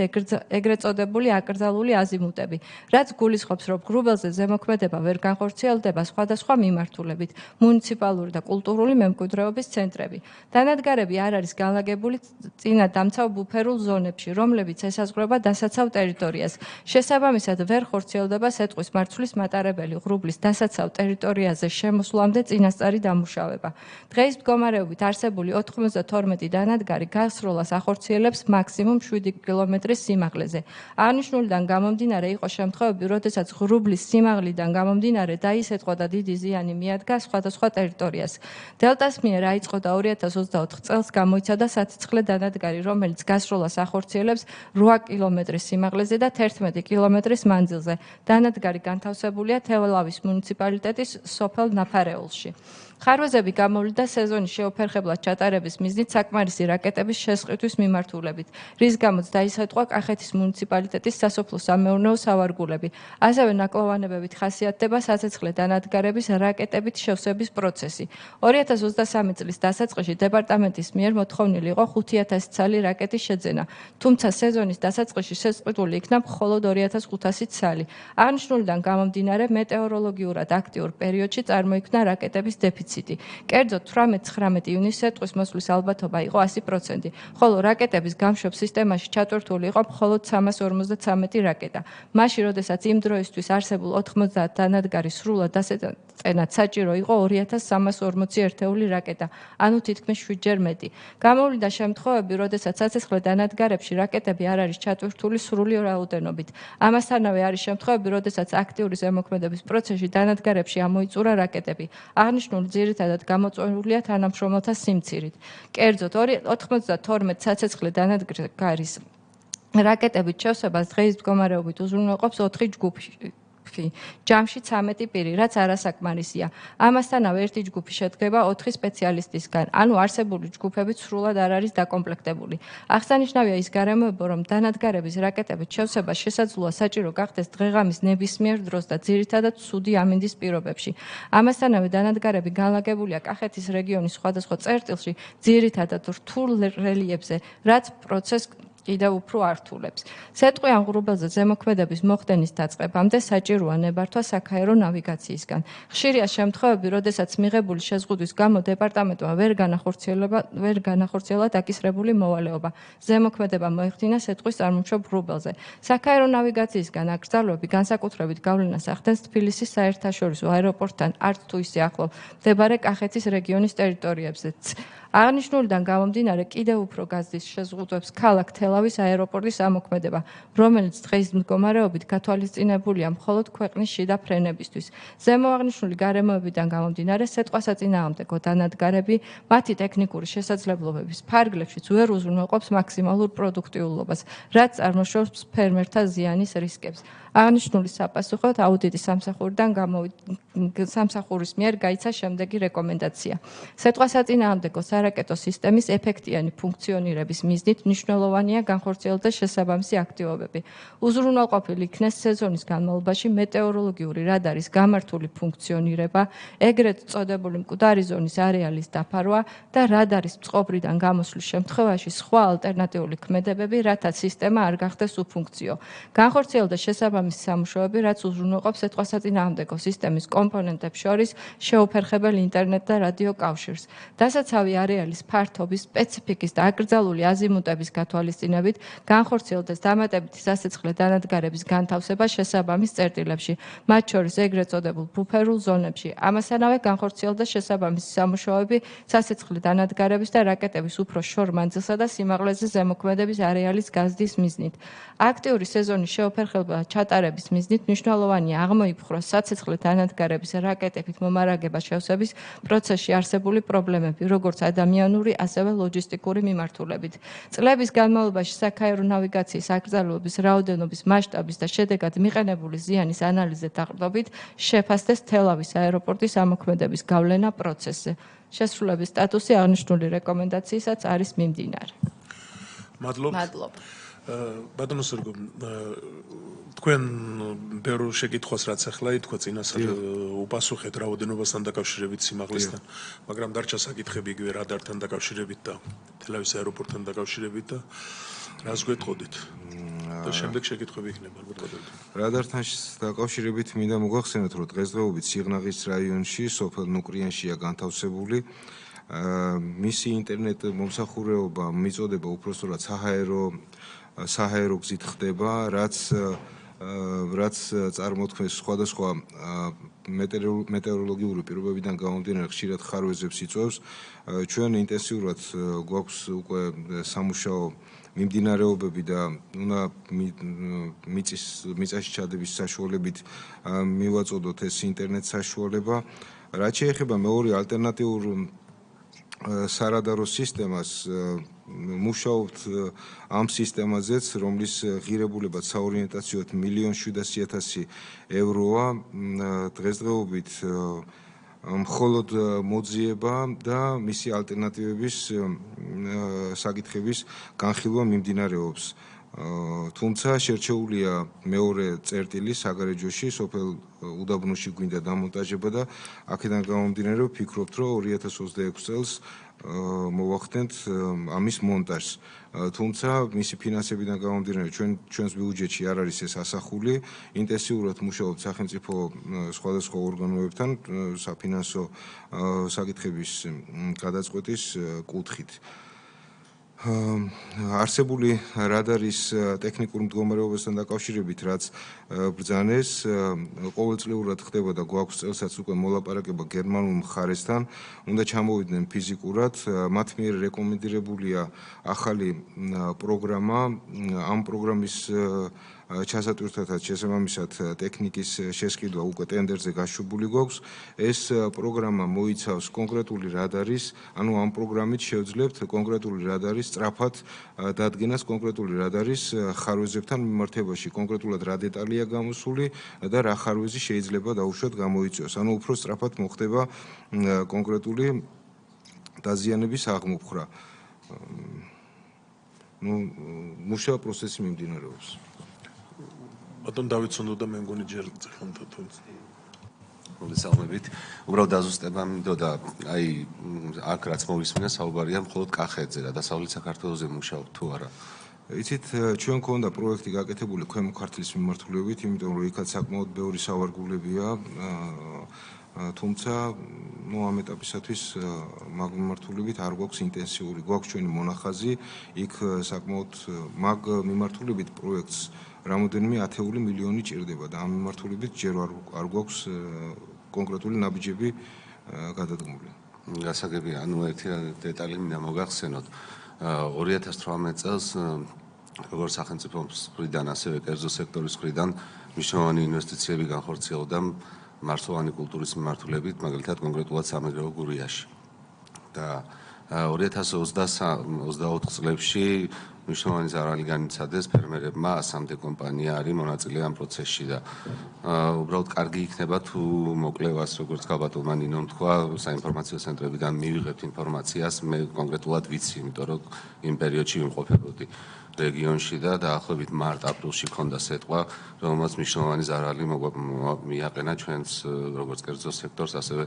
ეგრეთ წოდებული აკრძალული აზიმუტები, რაც გულისხმობს, რომ ღრუბელზე ზემოქმედება ვერ განხორციელდება სხვადასხვა მიმართულებით, მუნიციპალური და კულტურული მემკვიდრეობის ცენტრები. დანადგარები არ არის განლაგებული წინადამცავ ბუფერულ ზონებში, რომლებიც ესაზღვრება დასაცავ ტერიტორიას. შესაბამისად, ვერ ხორციელდება სეტყვის მარცვლის მატარებელი ღრუბლის დასაცავ ტერიტორიაზე შემოსვლამდე წინასწარი დამუშავება. დღეის მდგომარეობით არსებული 92 დანადგარი გასროლას ახორციელებს მაქსიმუმ 7 კილომეტრის სიმაღლეზე. აღნიშნულიდან გამომდინარე იყო შემთხვევები, როდესაც ღრუბლის სიმაღლიდან გამომდინარე დაისეტყვა და დიდი ზიანი მიადგა სხვადასხვა ტერიტორიას. დელტას მიერ აიწყო და 2024 წელს გამოიცადა საცეცხლე დანადგარი, რომელიც გასროლას ახორციელებს 8 კილომეტრის სიმაღლეზე და 11 კილომეტრის მანძილზე. დანადგარი განთავსებულია თელავის მუნიციპალიტეტის სოფელ ნაფარეულში. ხარვეზები გამოვლინდა სეზონის შეუფერხებლად ჩატარების მიზნით საკმარისი რაკეტების შესყიდვის მიმართულებით, რის გამოც დაისახვა კახეთის მუნიციპალიტეტის სასოფლო-სამეურნეო სავარგულები. ასევე ნაკლოვანებებით ხასიათდება საცეცხლე დანადგარების რაკეტებით შევსების პროცესი. 2023 წლის დასაწყისში დეპარტამენტის მიერ მოთხოვნილი იყო 5000 ცალი რაკეტის შეძენა, თუმცა სეზონის დასაწყისში შესყიდული იქნა მხოლოდ 2500 ცალი. აღნიშნულიდან გამომდინარე მეტეოროლოგიურად აქტიურ პერიოდში წარმოიქმნა რაკეტების დეფიციტი. კერძოდ 18-19 ივნისს სეტყვის მოსვლის ალბათობა იყო 100%, ხოლო რაკეტების გამშვებ სისტემაში ჩატვირთული იყო მხოლოდ 353 რაკეტა. მაშინ, როდესაც იმ დროისთვის არსებულ 90 დანადგარი სრულად დასეწენად საჭირო იყო 2340 ერთეული რაკეტა, ანუ თითქმის 7-ჯერ მეტი. გამოვლინდა შემთხვევები, როდესაც საცეცხლე დანადგარებში რაკეტები არ არის ჩატვირთული სრული რაოდენობით. ამასთანავე არის შემთხვევები, როდესაც აქტიური ზემოქმედების პროცესში დანადგარებში ამოიწურა რაკეტები. აღნიშნული ძირითადად გამოწვეულია თანამშრომელთა სიმცირით. კერძოდ 92 საცეცხლე დანადგარის რაკეტებით შევსებას დღეის მდგომარეობით უზრუნველყოფს 4 ჯგუფი. ჯამში 13 პირი, რაც არასაკმარისია. ამასთანავე ერთი ჯგუფი შედგება 4 სპეციალისტისგან, ანუ არსებული ჯგუფები სრულად არ არის დაკომპლექტებული. აღსანიშნავია ის გარემოება, რომ დანადგარების რაკეტებით შევსებას შესაძლოა საჭირო გახდეს დღეღამის ნებისმიერ დროს და ძირითადად ცუდი ამინდის პირობებში. ამასთანავე დანადგარები განლაგებულია კახეთის რეგიონის სხვადასხვა წერტილში, ძირითადად რთულ რელიეფზე, რაც პროცესს კიდევ უფრო ართულებს. სეტყვი ამ ღრუბელზე ზემოქმედების მოხდენის დაწყებამდე საჭიროა ნებართვა საქაერო ნავიგაციისგან. ხშირია შემთხვევები, როდესაც მიღებული შეზღუდვის გამო დეპარტამენტმა ვერ განახორციელა დაკისრებული მოვალეობა. ზემოქმედება მოეხდინა სეტყვის წარმოშობ ღრუბელზე. საქაერო ნავიგაციისგან აკრძალვები განსაკუთრებით გავლენას ახდენს თბილისის საერთაშორისო აეროპორტთან არც თუ ისე ახლო მდებარე კახეთის რეგიონის ტერიტორიებზეც. აღნიშნულიდან გამომდინარე კიდევ უფრო გაზრდის შეზღუდვებს ქალაქ თელავის აეროპორტის ამოქმედება, რომელიც დღეის მდგომარეობით გათვალისწინებულია მხოლოდ ქვეყნის შიდა ფრენებისთვის. ზემოაღნიშნული გარემოებიდან გამომდინარე სეტყვასაწინააღმდეგო დანადგარები მათი ტექნიკური შესაძლებლობების ფარგლებშიც ვერ უზრუნველყოფს მაქსიმალურ პროდუქტიულობას, რაც წარმოშობს ფერმერთა ზიანის რისკებს. აღნიშნული საპასუხოდ აუდიტის სამსახურის მიერ გაიცა შემდეგი რეკომენდაცია. სეტყვასაწინააღმდეგო სარაკეტო სისტემის ეფექტიანი ფუნქციონირების მიზნით მნიშვნელოვანია განხორციელდეს შესაბამისი აქტივობები. უზრუნველყოფილი იქნეს სეზონის განმავლობაში მეტეოროლოგიური რადარის გამართული ფუნქციონირება, ეგრეთ წოდებული მკვდარი ზონის არეალის დაფარვა და რადარის წყობრიდან გამოსვლის შემთხვევაში სხვა ალტერნატიული ქმედებები, რათა სისტემა არ გახდეს უფუნქციო. განხორციელდეს შესაბამისი სამუშაოები, რაც უზრუნველყოფს სეტყვასაწინააღმდეგო სისტემის კომპონენტებს შორის შეუფერხებელ ინტერნეტ და რადიო კავშირს. დასაცავი არეალის ფართობის, სპეციფიკის და აკრძალული აზიმუტების გათვალისწინებით განხორციელდეს დამატებითი სასიცხლე დანადგარების განთავსება შესაბამის წერტილებში, მათ შორის ეგრეთ წოდებულ ბუფერულ ზონებში. ამასთანავე განხორციელდეს შესაბამისი სამუშაოები სასიცხლე დანადგარების და რაკეტების უფრო შორ მანძილსა და სიმაღლეზე ზემოქმედების არეალის გაზრდის მიზნით. აქტიური სეზონის შეუფერხებლად ჩატარების მიზნით მნიშვნელოვანია აღმოიფხვრას სასიცხლე დანადგარების რაკეტებით მომარაგება შევსების პროცესში არსებული პრობლემები, როგორც ადამიანური, ასევე ლოჯისტიკური მიმართულებით. წლების განმავლობაში საქაერო ნავიგაციის აკრძალვების რაოდენობის მასშტაბის და შედეგად მიყენებული ზიანის ანალიზზე დაყრდნობით შეფასდეს თელავის აეროპორტის ამოქმედების გავლენა პროცესზე. შესრულების სტატუსი აღნიშნული რეკომენდაციისაც არის მიმდინარე. მადლობა. ბატონო სერგო, თქვენ ბევრ შეკითხვას რაც ახლა ითქვა წინასწარ უპასუხეთ რაოდენობასთან დაკავშირებით სიმაღლესთან, მაგრამ დარჩა საკითხები იგივე რადართან დაკავშირებით და თელავის აეროპორტთან დაკავშირებით და რას გვეტყოდით? და შემდეგ შეკითხვები იქნება ალბათ გადავიდეთ. რადართან დაკავშირებით მინდა მოგახსენოთ, რომ დღესდღეობით სიღნაღის რაიონში სოფელ ნუკრიანშია განთავსებული მისი ინტერნეტ მომსახურება მიწოდება უпростоრად საჰაერო გზით ხდება, რაც წარმოქმნის სხვადასხვა მეტეოროლოგიური პირობებიდან გამომდინარე ხშირად ხარვეზებს იწვევს. ჩვენ ინტენსიურად გვაქვს უკვე სამუშაო მიმდინარეობები და უნდა მიწაში ჩადების საშუალებით მივაწოდოთ ეს ინტერნეტ საშუალება. რაც შეეხება მეორე ალტერნატიულ სარადარო სისტემას, მუშაობთ ამ სისტემაზეც, რომლის ღირებულებაც საორიენტაციოდ 1,700,000 ევროა. დღესდღეობით მხოლოდ მოძიება და მისი ალტერნატივების საკითხების განხილვა მიმდინარეობს. თუმცა შერჩეულია მეორე წერტილი საგარეჯოში, სოფელ უდაბნოში გვინდა დამონტაჟება და აქედან გამომდინარე ვფიქრობთ, რომ 2026 წელს მოვახდენთ ამის მონტაჟს. თუმცა მისი ფინანსებიდან გამომდინარე ჩვენს ბიუჯეტში არ არის ეს ასახული. ინტენსიურად მუშაობთ სახელმწიფო სხვადასხვა ორგანოებთან საფინანსო საკითხების გადაწყვეტის კუთხით. არსებული რადარის ტექნიკურ მდგომარეობასთან დაკავშირებით, რაც ბრძანეს, ყოველწლიურად ხდება და გვაქვს წელსაც უკვე მოლაპარაკება გერმანულ მხარესთან, უნდა ჩამოვიდნენ ფიზიკურად, მათ მიერ რეკომენდირებულია ახალი პროგრამა. ამ პროგრამის ჩასატვირთათაც შესაბამისად ტექნიკის შესყიდვა უკვე ტენდერზე გაშვებული გვაქვს. ეს პროგრამა მოიცავს კონკრეტული რადარის, ანუ ამ პროგრამით შევძლებთ კონკრეტული რადარის სწრაფად დადგენას, კონკრეტული რადარის ხარვეზებთან მიმართებაში, კონკრეტულად რა დეტალია გამოსული და რა ხარვეზი შეიძლება დაუშვათ გამოიწვიოს. ანუ უფრო სწრაფად მოხდება კონკრეტული დაზიანების აღმოფხვრა. მუშაობა პროცესი მიმდინარეობს. ბატონ დავიცონდო და მე მგონი ჯერ წერხონდა თუ მოგესალმებით. უბრალოდ დაზუსტება მინდოდა, აი აქ რაც მოვისმინა საუბარია მხოლოდ კახეთზე და დასავლეთ საქართველოზე მუშაობ თუ არა. იცით, ჩვენ გვქონდა პროექტი გაკეთებული ქვემო ქართლის მიმართულებით, იმიტომ რომ იქაც საკმაოდ ბევრი სავარგულებია, თუმცა ამ ეტაპისათვის მაგ მიმართულებით არ გვაქვს ინტენსიური, გვაქვს ჩვენი მონახაზი, იქ საკმაოდ მაგ მიმართულებით პროექტს რამოდენიმე 10 მილიონი ჭირდება და ამ მიმართულებით ჯერ არ გვაქვს კონკრეტული ნაბიჯები გადადგმული. გასაგებია, ანუ ერთი დეტალი მინდა მოგახსენოთ. 2018 წელს როგორც სახელმწიფოს მხრიდან, ასევე კერძო სექტორის მხრიდან მნიშვნელოვანი ინვესტიციები განხორციელდა მარცვლოვანი კულტურის მიმართულებით, მაგალითად კონკრეტულად სამეგრელო გურიაში. და 2023-24 წლებში მნიშვნელოვანი ზარალი განიცადეს ფერმერებმა, 100-მდე კომპანია არის მონაწილე ამ პროცესში და უბრალოდ კარგი იქნება თუ მოკლევას, როგორც გაბატონმა ნინომ თქვა, საინფორმაციო ცენტრებიდან მივიღებთ ინფორმაციას, მე კონკრეტულად ვიცი, იმიტომ რომ იმ პერიოდში ვიმყოფებოდი რეგიონში და დაახლოებით მარტ-აპრილში ქონდა სეტყვა, რომელმაც მნიშვნელოვანი ზარალი მიაყენა ჩვენს როგორც კერძო სექტორს, ასევე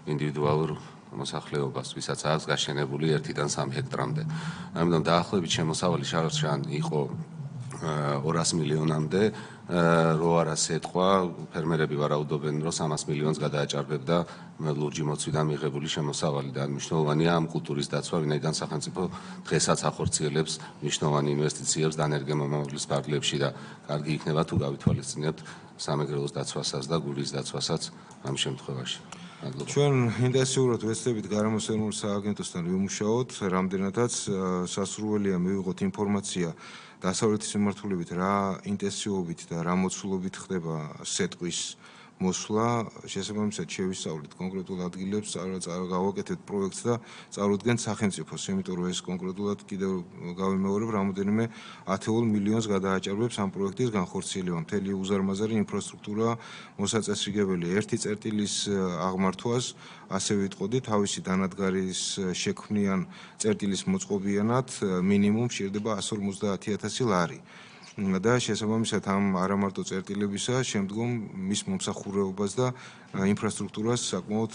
ინდივიდუალურ მოსახლეობას, ვისაც აქვს გაშენებული 1-დან 3 ჰექტრამდე. ამიტომ დაახლოებით შემოსავალი შარშან იყო 200 მილიონამდე, რო არა სეტყვა, ფერმერები ვარაუდობენ, რომ 300 მილიონს გადააჭარბებდა ლურჯი მოცვიდან მიღებული შემოსავალი და მნიშვნელოვანია ამ კულტურის დაცვა, ვინაიდან სახელმწიფო დღესაც ახორციელებს მნიშვნელოვანი ინვესტიციებს დანერგემომავლის ფარგლებში და კარგი იქნება თუ გავითვალისწინებთ სამეგრელოს დაცვასაც და გულის დაცვასაც ამ შემთხვევაში. ჩვენ ინტენსიურად ვეცდებით გარემოსერმული სააგენტოსთან ვიმუშაოთ, რამდენადაც სასურველია მივიღოთ ინფორმაცია დასავლეთის მიმართულებით რა ინტენსივობით და რა მოცულობით ხდება სეტყვის მოსვლა, შესაბამისად შევისწავლით კონკრეტულ ადგილებს, გავაკეთეთ პროექტს და წარუდგენთ სახელმწიფოს, იმიტომ რომ ეს კონკრეტულად კიდევ გავიმეორებ, რამოდენიმე 10 მილიონს გადააჭარბებს ამ პროექტის განხორციელება, მთელი უზარმაზარი ინფრასტრუქტურა მოსაწესრიგებელი, ერთი წერტილის აღმართვას, ასე ვიტყოდი, თავისი დანადგარის შექმნიან წერტილის მოწყობიანად მინიმუმ სჭირდება 150,000 ლარი. და შესაბამისად ამ არამარტო წერტილებისა შემდგომ მის მომსახურეობას და ინფრასტრუქტურას საკმაოდ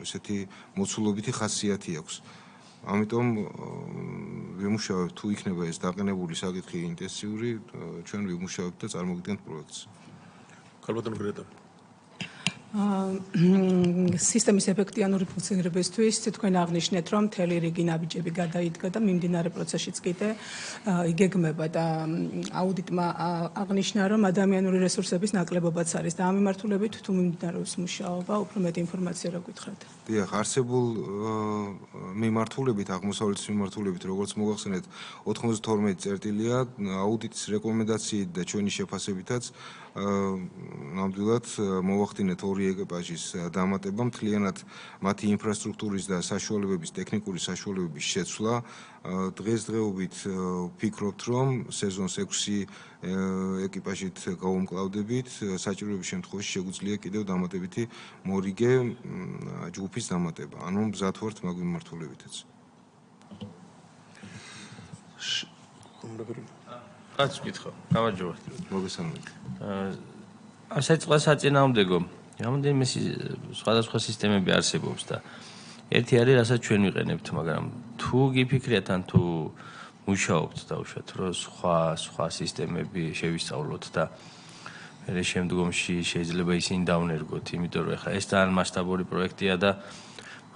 ესეთი მოცულობითი ხასიათი აქვს. ამიტომ ვიმუშავებთ თუ იქნება ეს დაყენებული საკითხი ინტენსიური, ჩვენ ვიმუშავებთ და წარმოგიდგენთ პროექტს. კარბატონ გრეტა. სისტემის ეფექტიანური ფუნქციონირებისთვის თქვენ აღნიშნეთ, რომ მთელი რიგი ნაბიჯები გადაიდგა და მიმდინარე პროცესშიც კიდე იგეგმება და აუდიტმა აღნიშნა, რომ ადამიანური რესურსების ნაკლებობაც არის და ამ მიმართულებით თუ მიმდინარეობს მუშაობა, უფრო მეტი ინფორმაცია რა გითხრათ? დიახ, არსებულ მიმართულებით, აღმოსავლეთის მიმართულებით, როგორც მოგახსენეთ, 92 წერტილია აუდიტის რეკომენდაციით და ჩვენი შეფასებითაც ნამდვილად მოვახდინეთ 2 ეკიპაჟის დამატება, მთლიანად მათი ინფრასტრუქტურის და საშუალებების, ტექნიკური საშუალებების შეცვლა. დღესდღეობით ვფიქრობთ, რომ სეზონს 6 ეკიპაჟით გავუმკლავდებით, საჭიროების შემთხვევაში შეგვიძლია კიდევ დამატებითი მორიგე ჯგუფის დამატება. ანუ მზად ვართ მაგ მიმართულებითაც. რაც ვკითხო, გამარჯობა. მოგესალმებით. ამ სეტყვა საწინააღმდეგო რამოდენიმე სხვადასხვა სისტემები არსებობს და ერთი არის, რასაც ჩვენ ვიყენებთ, მაგრამ თუ გიფიქრიათ ან თუ მუშაობთ დაუშვათ, რომ სხვა სისტემები შევისწავლოთ და მე შემდგომში შეიძლება ისინი დავნერგოთ, იმიტომ რომ ეხლა ეს ძალიან მასშტაბური პროექტია და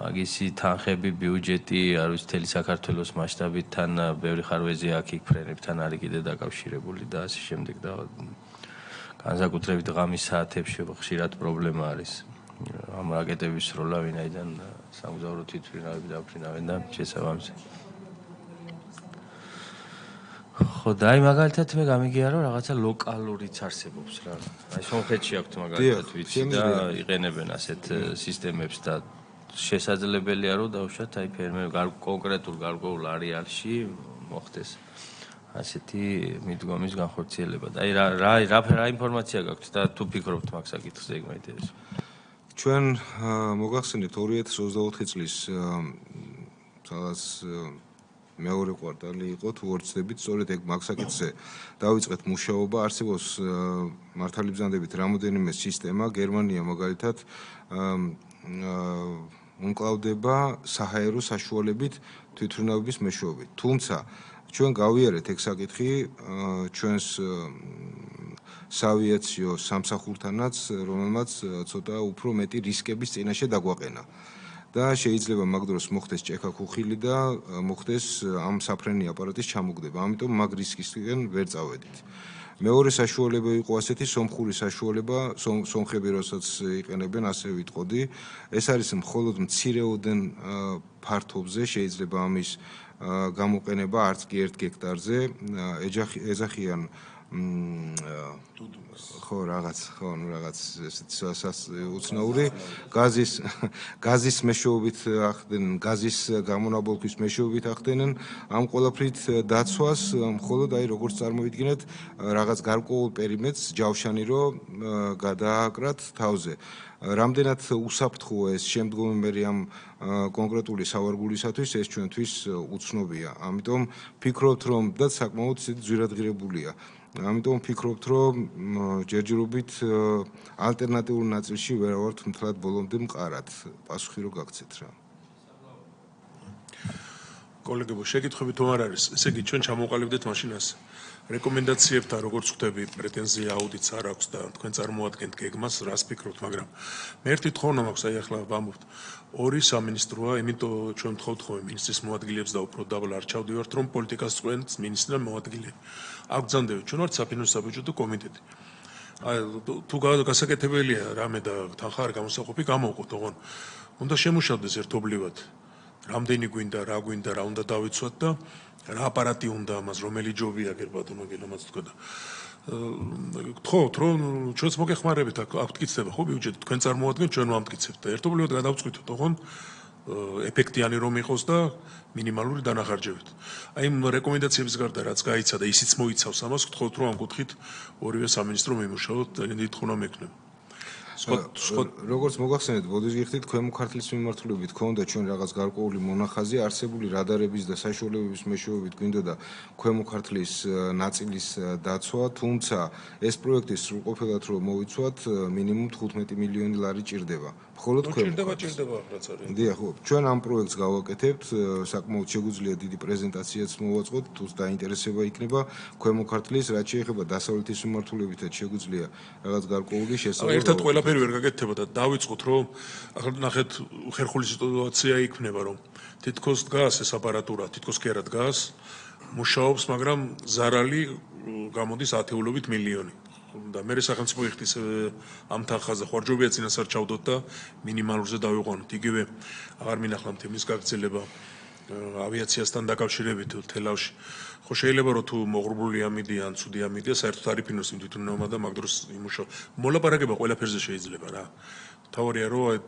მაგისი თანხები, ბიუჯეტი, არ ვიცი, მთელი საქართველოს მასშტაბით თან ბევრი ხარვეზი აქ იქ ფრენებთან არის კიდე დაკავშირებული და ასე შემდეგ და განსაკუთრებით ღამის საათებში ხშირად პრობლემა არის. ამ რაკეტების სროლა ვინაიდან სამგზავრო თვითმფრინავები დაფრინავენ და შესაბამისად. ხო და აი მაგალითად მე გამიგია რომ რაღაცა ლოკალურიც არსებობს რა. აი სომხეთში აქვთ მაგალითად ვიცი და იყენებენ ასეთ სისტემებს და შესაძლებელია რომ დავუშვათ აი ფერმერ კონკრეტულ გარკვეულ არეალში მოხდეს ასეთი მიდგომის განხორციელება. და აი რა ინფორმაცია გაქვთ და თუ ფიქრობთ მაგ საკითხზე ეგ მაინტერესებს. ჩვენ მოგახსენებთ 2024 წლის სადაც მეორე კვარტალი იყო თუ ვერ ვცდებით, სწორედ ეგ მაგ საკითხზე დავიწყეთ მუშაობა. არსებობს მართალი ბრძანდებით რამოდენიმე სისტემა, გერმანია მაგალითად უმკლავდება საჰაერო საშუალებით თვითმფრინავების მეშვეობით. თუმცა ჩვენ გავიარეთ ეგ საკითხი ჩვენს საავიაციო სამსახურთანაც, რომელმაც ცოტა უფრო მეტი რისკების წინაშე დაგვაყენა. და შეიძლება მაგ დროს მოხდეს ჭექა-ქუხილი და მოხდეს ამ საფრენი აპარატის ჩამოგდება. ამიტომ მაგ რისკისგან ვერ წავედით. მეორე საშუალება იყო ასეთი სომხური საშუალება, სომხები როსაც იყენებენ, ასე ვიტყოდი. ეს არის მხოლოდ მცირეოდენ ფართობზე შეიძლება ამის გამოყენება არც კი 1 გექტარზე. ეძახიან ხო რაღაც უცნაური გაზის მეშვეობით ახდენენ, გაზის გამონაბოლქვის მეშვეობით ახდენენ ამ ყველაფრით დაცვას, მხოლოდ აი როგორც წარმოვიდგინეთ, რაღაც გარკვეულ პერიმეტრს ჯავშანი რო გადააკრათ თავზე. რამდენად უსაფრთხოა ეს შემდგომი მე ამ კონკრეტული სავარგულისათვის ეს ჩვენთვის უცნობია. ამიტომ ფიქრობთ რომ და საკმაოდ ძვირადღირებულია. ამიტომ ფიქრობთ რომ ჯერჯერობით ალტერნატიულ ნაწილში ვერ ვართ მთლად ბოლომდე მყარად. პასუხი რო გაგცეთ რა. კოლეგებო, შეკითხვები თუ არ არის, ესე იგი ჩვენ ჩამოვყალიბდეთ მაშინას. რეკომენდაციებთან როგორც ხვდები, პრეტენზია აუდიტს არ აქვს და თქვენ წარმოადგენთ გეგმას, რას ფიქრობთ, მაგრამ მე ერთი თხოვნა მაქვს, აი ახლა ვამბობთ, 2 სამინისტროა, იმიტომ ჩვენ ვთხოვთ ხოლმე მინისტრის მოადგილეებს და უფრო დაბლა არ ჩავდივართ, რომ პოლიტიკას წყვენთ მინისტრი და მოადგილე. აქ გძანდებით, ჩვენ ვართ საფინანსო საბიუჯეტო კომიტეტი. აი თუ გასაკეთებელია რამე და თანხა არ გამოსაყოფი გამოვყოთ, ოღონ უნდა შემუშავდეს ერთობლივად. რამდენი გვინდა, რა უნდა დავიცვათ და რა აპარატი უნდა ამას, რომელი ჯობია გერბატონო გელამაც თქვა და გთხოვთ რომ ჩვენც მოგეხმარებით აქ გტკიცდება ხო ბიუჯეტი თქვენ წარმოადგენთ ჩვენ ვამტკიცებთ და ერთობლივად გადავწყვიტოთ ოღონ ეფექტიანი რომ იყოს და მინიმალური დანახარჯებით. აი იმ რეკომენდაციების გარდა რაც გაიცა და ისიც მოიცავს ამას გთხოვთ რომ ამ კუთხით ორივე სამინისტრო მიმუშაოთ ძალიან დიდი თხოვნა მექნება. როგორც მოგახსენეთ, ბოდის გიხდით, ქვემო ქართლის მიმართულებით ქონდა ჩვენ რაღაც გარკვეული მონახაზი, არსებული რადარების და საშუალებების მეშვეობით გვინდოდა ქვემო ქართლის ნაწილის დაცვა, თუმცა ეს პროექტი სრულყოფილად რომ მოვიცვათ, მინიმუმ 15 მილიონი ლარი ჭირდება. მხოლოდ ქვემო ქართლის. ჭირდება რაც არის. დიახ, ხო, ჩვენ ამ პროექტს გავაკეთებთ, საკმაოდ შეგვიძლია დიდი პრეზენტაციაც მოვაწყოთ, თუ დაინტერესება იქნება ქვემო ქართლის, რაც შეეხება დასავლეთის მიმართულებითაც შეგვიძლია რაღაც გარკვეული შესაძლებლობა. ერთად ყველაფერი ვერ გაკეთდება და დავიწყოთ რომ ახლა ნახეთ ხერხული სიტუაცია იქნება რომ თითქოს დგას ეს აპარატურა, თითქოს კი არა დგას, მუშაობს, მაგრამ ზარალი გამოდის ათეულობით მილიონი. და მე სახელმწიფო იხდის ამ თანხაზე ხوارჯობია წინასწარ ჩავდოთ და მინიმალურზე დავიყვანოთ. იგივე აღარ მინახავთ იმის გაგრძელება ავიაციასთან დაკავშირებით თელავში. ხო შეიძლება რომ თუ მოღრუბლული ამიდია ან ცუდი ამიდია, საერთოდ არ იფინოს იმ თვითმფრინავმა და მაგ დროს იმუშავა. მოლაპარაკება ყველაფერზე შეიძლება რა. თავარია რომ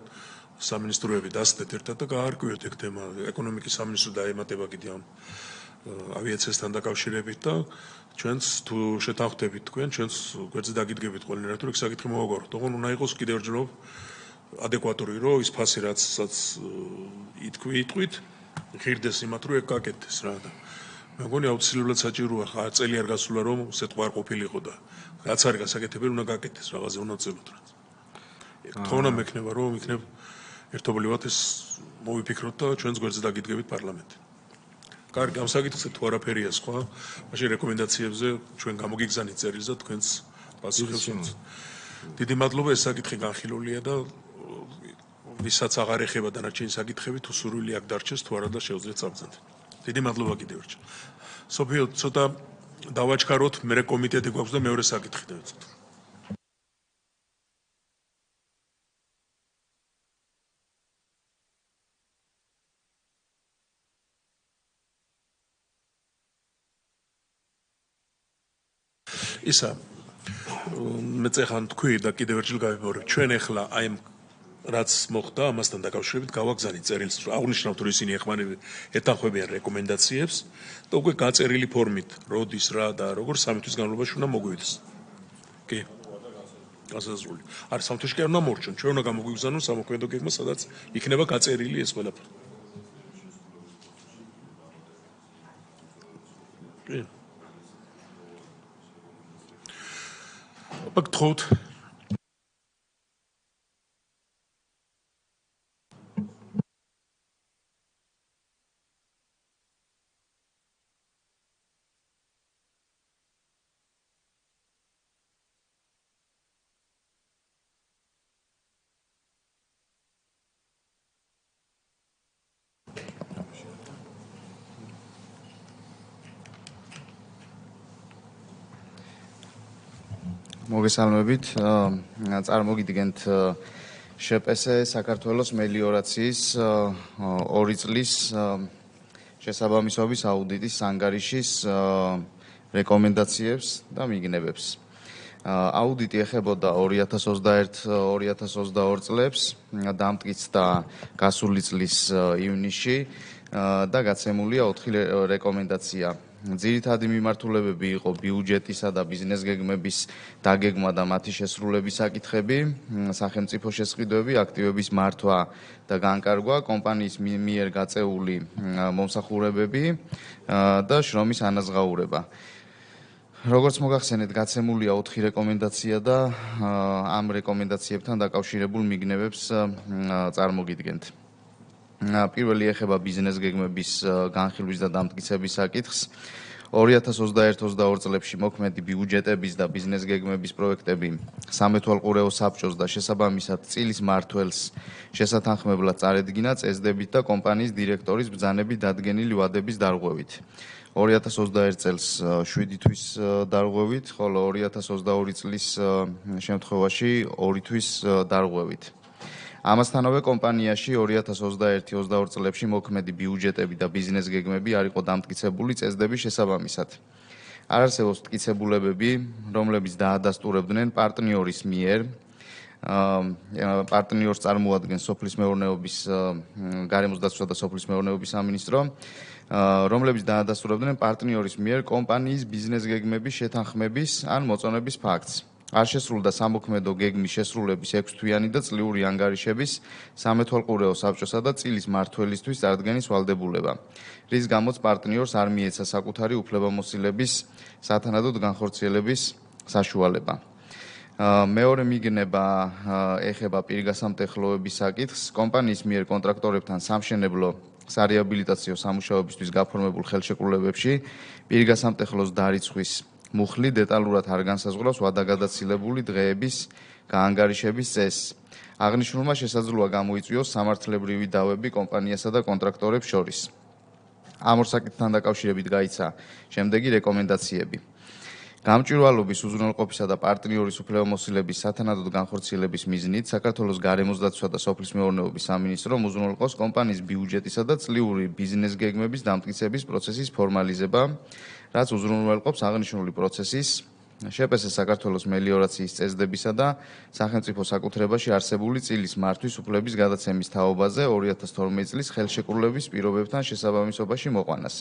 სამინისტროები დასდეთ ერთად და გაარკვიოთ ეგ თემა. ეკონომიკის სამინისტრო დაემატება კიდე ამ ავიაციასთან დაკავშირებით და ჩვენც თუ შეთანხმდებით თქვენ, ჩვენც გვერდზე დაგიდგებით ყველანაირად რომ ეგ საკითხი მოვაგვაროთ. ოღონ უნდა იყოს კიდევ ჯერ ადეკვატური რომ ის ფასი რაც იტყვით, ღირდეს იმათ რომ ეგ გაკეთდეს რა და მე მგონი აუცილებლად საჭიროა ხა წელი არ გასულა რომ სეტყვა არ ყოფილიყო და რაც არის გასაკეთებელი უნდა გაკეთდეს რაღაცზე უნდა წელოთ რა. თხოვნა მექნება რომ იქნებ ერთობლივად ეს მოვიფიქროთ და ჩვენს გვერდზე დაგიდგებით პარლამენტი. კარგი, ამ საკითხზე თუ არაფერია სხვა, მაშინ რეკომენდაციებზე ჩვენ გამოგიგზავნით წერილს და თქვენს პასუხებს ვუწევთ. დიდი მადლობა, ეს საკითხი განხილულია და ვისაც აღარ ეხება დანარჩენი საკითხები, თუ სურვილი აქ დარჩეს თუ არა და შეუძლიათ საბრძანთ. დიდი მადლობა კიდევ ერთხელ. სოფიო, ცოტა დავაჩქაროთ, მე კომიტეტი გვაქვს და მეორე საკითხი დავიწყოთ. ისა მე წეხან თქვი და კიდევ ერთხელ გავიმეორებ ჩვენ ახლა აი რაც მოხდა ამასთან დაკავშირებით გავაგზავნით წერილს აღნიშნავთ რომ ისინი ეხმარებიან ეთანხმებიან რეკომენდაციებს და უკვე გაწერილი ფორმით როდის რა და როგორ 3 თვის განმავლობაში უნდა მოგვივიდეს კი გასაზრული არის 3 თვეში კი არ უნდა მორჩონ ჩვენ უნდა გამოგვიგზავნოს სამოქმედო გეგმა სადაც იქნება გაწერილი ეს ყველაფერი კი გთხოვთ მოგესალმებით წარმოგიდგენთ შპს საქართველოს მელიორაციის 2 წლის შესაბამისობის აუდიტის ანგარიშის რეკომენდაციებს და მიგნებებს აუდიტი ეხებოდა 2021-2022 წლებს დამტკიცდა გასული წლის ივნისში და გაცემულია 4 რეკომენდაცია ძირითადი მიმართულებები იყო ბიუჯეტისა და ბიზნეს გეგმების დაგეგმა და მათი შესრულების საკითხები, სახელმწიფო შესყიდვები, აქტივების მართვა და განკარგვა, კომპანიის მიერ გაწეული მომსახურებები და შრომის ანაზღაურება. როგორც მოგახსენეთ, გაცემულია 4 რეკომენდაცია და ამ რეკომენდაციებთან დაკავშირებულ მიგნებებს წარმოგიდგენთ. პირველი ეხება ბიზნეს გეგმების განხილვის და დამტკიცების საკითხს. 2021-22 წლებში მოქმედი ბიუჯეტების და ბიზნეს გეგმების პროექტები სამეთვალყურეო საბჭოს და შესაბამისად წილის მმართველს შესათანხმებლად წარედგინა წესდებით და კომპანიის დირექტორის ბრძანებით დადგენილი ვადების დარღვევით. 2021 წელს 7 თვის დარღვევით, ხოლო 2022 წლის შემთხვევაში 2 თვის დარღვევით. ამასთანავე კომპანიაში 2021-22 წლებში მოქმედი ბიუჯეტები და ბიზნეს გეგმები არ იყო დამტკიცებული წესდების შესაბამისად. არ არსებობს მტკიცებულებები, რომლებიც დაადასტურებდნენ პარტნიორის მიერ პარტნიორს წარმოადგენს სოფლის მეურნეობის გარემოს დაცვა და სოფლის მეურნეობის სამინისტრო, რომლებიც დაადასტურებდნენ პარტნიორის მიერ კომპანიის ბიზნეს გეგმების შეთანხმების ან მოწონების ფაქტს. არ შესრულდა სამოქმედო გეგმის შესრულების 6 თვიანი და წლიური ანგარიშების სამეთვალყურეო საბჭოსა და წილის მმართველისთვის წარდგენის ვალდებულება, რის გამოც პარტნიორს არ მიეცა საკუთარი უფლებამოსილების სათანადოდ განხორციელების საშუალება. მეორე მიგნება ეხება პირგასამტეხლოების საკითხს. კომპანიის მიერ კონტრაქტორებთან სამშენებლო სარეაბილიტაციო სამუშაოებისთვის გაფორმებულ ხელშეკრულებებში პირგასამტეხლოს დარიცხვის მუხლი დეტალურად არ განსაზღვრავს ვადაგადაცილებული დღეების გაანგარიშების წესს. აღნიშნულმა შესაძლოა გამოიწვიოს სამართლებრივი დავები კომპანიასა და კონტრაქტორებს შორის. ამ ორ საკითხთან დაკავშირებით გაიცა შემდეგი რეკომენდაციები. გამჭვირვალობის უზრუნველყოფისა და პარტნიორის უფლებამოსილების სათანადოდ განხორციელების მიზნით საქართველოს გარემოს დაცვა და სოფლის მეურნეობის სამინისტრომ უზრუნველყოს კომპანიის ბიუჯეტისა და წლიური ბიზნეს გეგმების დამტკიცების პროცესის ფორმალიზება, რაც უზრუნველყოფს აღნიშნული პროცესის შპს საქართველოს მელიორაციის წესდებისა და სახელმწიფო საკუთრებაში არსებული წილის მართვის უფლების გადაცემის თაობაზე 2012 წლის ხელშეკრულების პირობებთან შესაბამისობაში მოყვანას.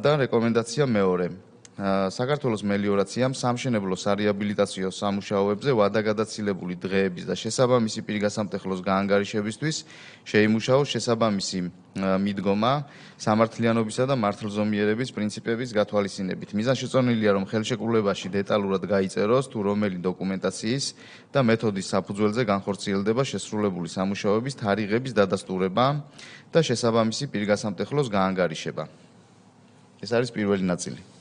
და რეკომენდაცია მეორე. საქართველოს მელიორაციამ სამშენებლო სარეაბილიტაციო სამუშაოებზე ვადაგადაცილებული დღეების და შესაბამისი პირგასამტეხლოს გაანგარიშებისთვის შეიმუშაოს შესაბამისი მიდგომა სამართლიანობისა და მართლზომიერების პრინციპების გათვალისწინებით. მიზანშეწონილია, რომ ხელშეკრულებაში დეტალურად გაიწეროს, თუ რომელი დოკუმენტაციის და მეთოდის საფუძველზე განხორციელდება შესრულებული სამუშაოების თარიღების დადასტურება და შესაბამისი პირგასამტეხლოს გაანგარიშება. ეს არის პირველი ნაწილი.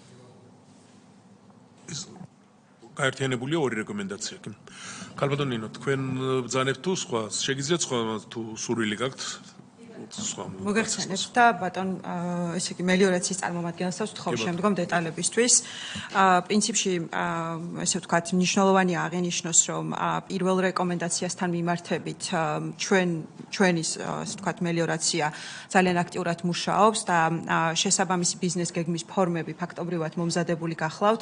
გაერთიანებულია 2 რეკომენდაცია. ქალბატონ ნინო, თქვენ ბრძანებთ თუ სხვა, შეგიძლიათ სხვა თუ სურვილი გაქვთ სხვა მოგეხსენებთ და ბატონ ესე იგი მელიორაციის წარმომადგენელსაც ვთხოვ შემდგომ დეტალებისთვის. პრინციპში ესე ვთქვათ მნიშვნელოვანია აღინიშნოს რომ პირველ რეკომენდაციასთან მიმართებით ჩვენი ასე ვთქვათ მელიორაცია ძალიან აქტიურად მუშაობს და შესაბამისი ბიზნეს გეგმის ფორმები ფაქტობრივად მომზადებული გახლავთ,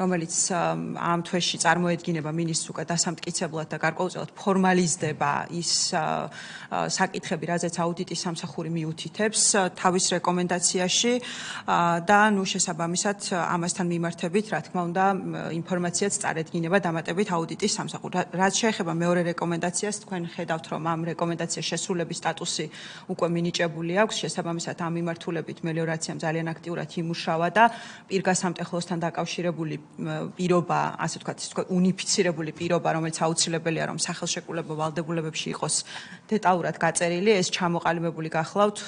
რომელიც ამ თვეში წარმოედგინება მინისტრს უკვე დასამტკიცებლად და გარკვეულწილად ფორმალიზდება ის საკითხები, რაზეც აუდიტის სამსახური მიუთითებს თავის რეკომენდაციაში და შესაბამისად ამასთან მიმართებით, რა თქმა უნდა, ინფორმაციაც წარედგინება დამატებით აუდიტის სამსახურს. რაც შეეხება მეორე რეკომენდაციას, თქვენ ხედავთ, რომ ამ რეკომენდაციის შესრულების სტატუსი უკვე მინიჭებული აქვს, შესაბამისად ამ მიმართულებით მელიორაციამ ძალიან აქტიურად იმუშავა და პირგასამტეხლოსთან დაკავშირებული პირობა, ასე ვთქვათ, უნიფიცირებული პირობა, რომელიც აუცილებელია, რომ სახელშეკრულებო ვალდებულებებში იყოს დეტალურად გაწერილი, ეს ჩამოყალიბებული გახლავთ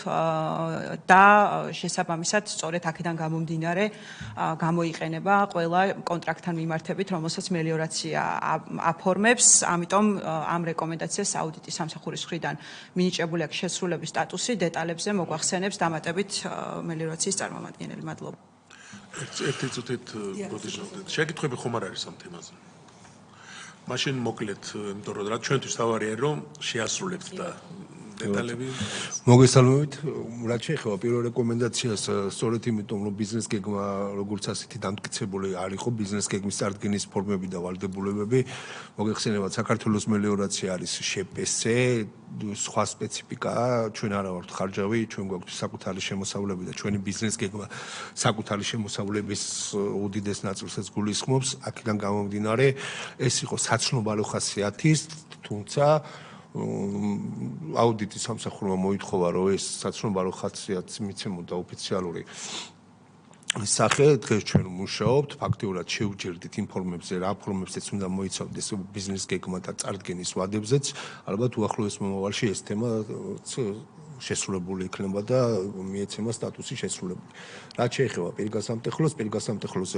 და შესაბამისად სწორედ აქედან გამომდინარე გამოიყენება ყველა კონტრაქტთან მიმართებით, რომელსაც მელიორაცია აფორმებს, ამიტომ ამ რეკომენდაციას აუდიტის სამსახურის მხრიდან მინიჭებული აქვს შესრულების სტატუსი, დეტალებზე მოგვახსენებს დამატებით მელიორაციის წარმომადგენელი. მადლობა. ერთი წუთით გოდიშავდეთ. შეკითხვები ხომ არ არის ამ თემაზე? მაშინ მოკლედ, იმიტომ რომ რა ჩვენთვის თავარია რომ შეასრულებთ და დეტალები მოგესალმებით. რაც შეეხება პირველ რეკომენდაციას, სწორედ იმიტომ რომ ბიზნეს გეგმა როგორც ასეთი დამტკიცებული არ იყო, ბიზნეს გეგმის წარდგენის ფორმები და ვალდებულებები, მოგეხსენებათ, საქართველოს მელიორაცია არის შეპესე, სხვა სპეციფიკაა, ჩვენ არა ვართ ხარჯავი, ჩვენ გვაქვს საკუთარი შემოსავლები და ჩვენი ბიზნეს გეგმა საკუთარი შემოსავლების უდიდეს ნაწილსაც გულისხმობს. აქედან გამომდინარე, ეს იყო საცნობარი ხასიათის, თუმცა აუდიტის სამსახურმა მოითხოვა, რომ ეს საცნობარი ხასიათის მიცემოდა ოფიციალური სახე, დღეს ჩვენ ვმუშაობთ, ფაქტიურად შევჯერდით ინფორმებზე, რა ფორმებზეც უნდა მოიცავდეს ბიზნეს გეგმა და წარდგენის ვადებზეც, ალბათ უახლოეს მომავალში ეს თემა შესრულებული იქნება და მიეცემა სტატუსი შესრულებული. რაც შეეხება პირგასამტეხლოს,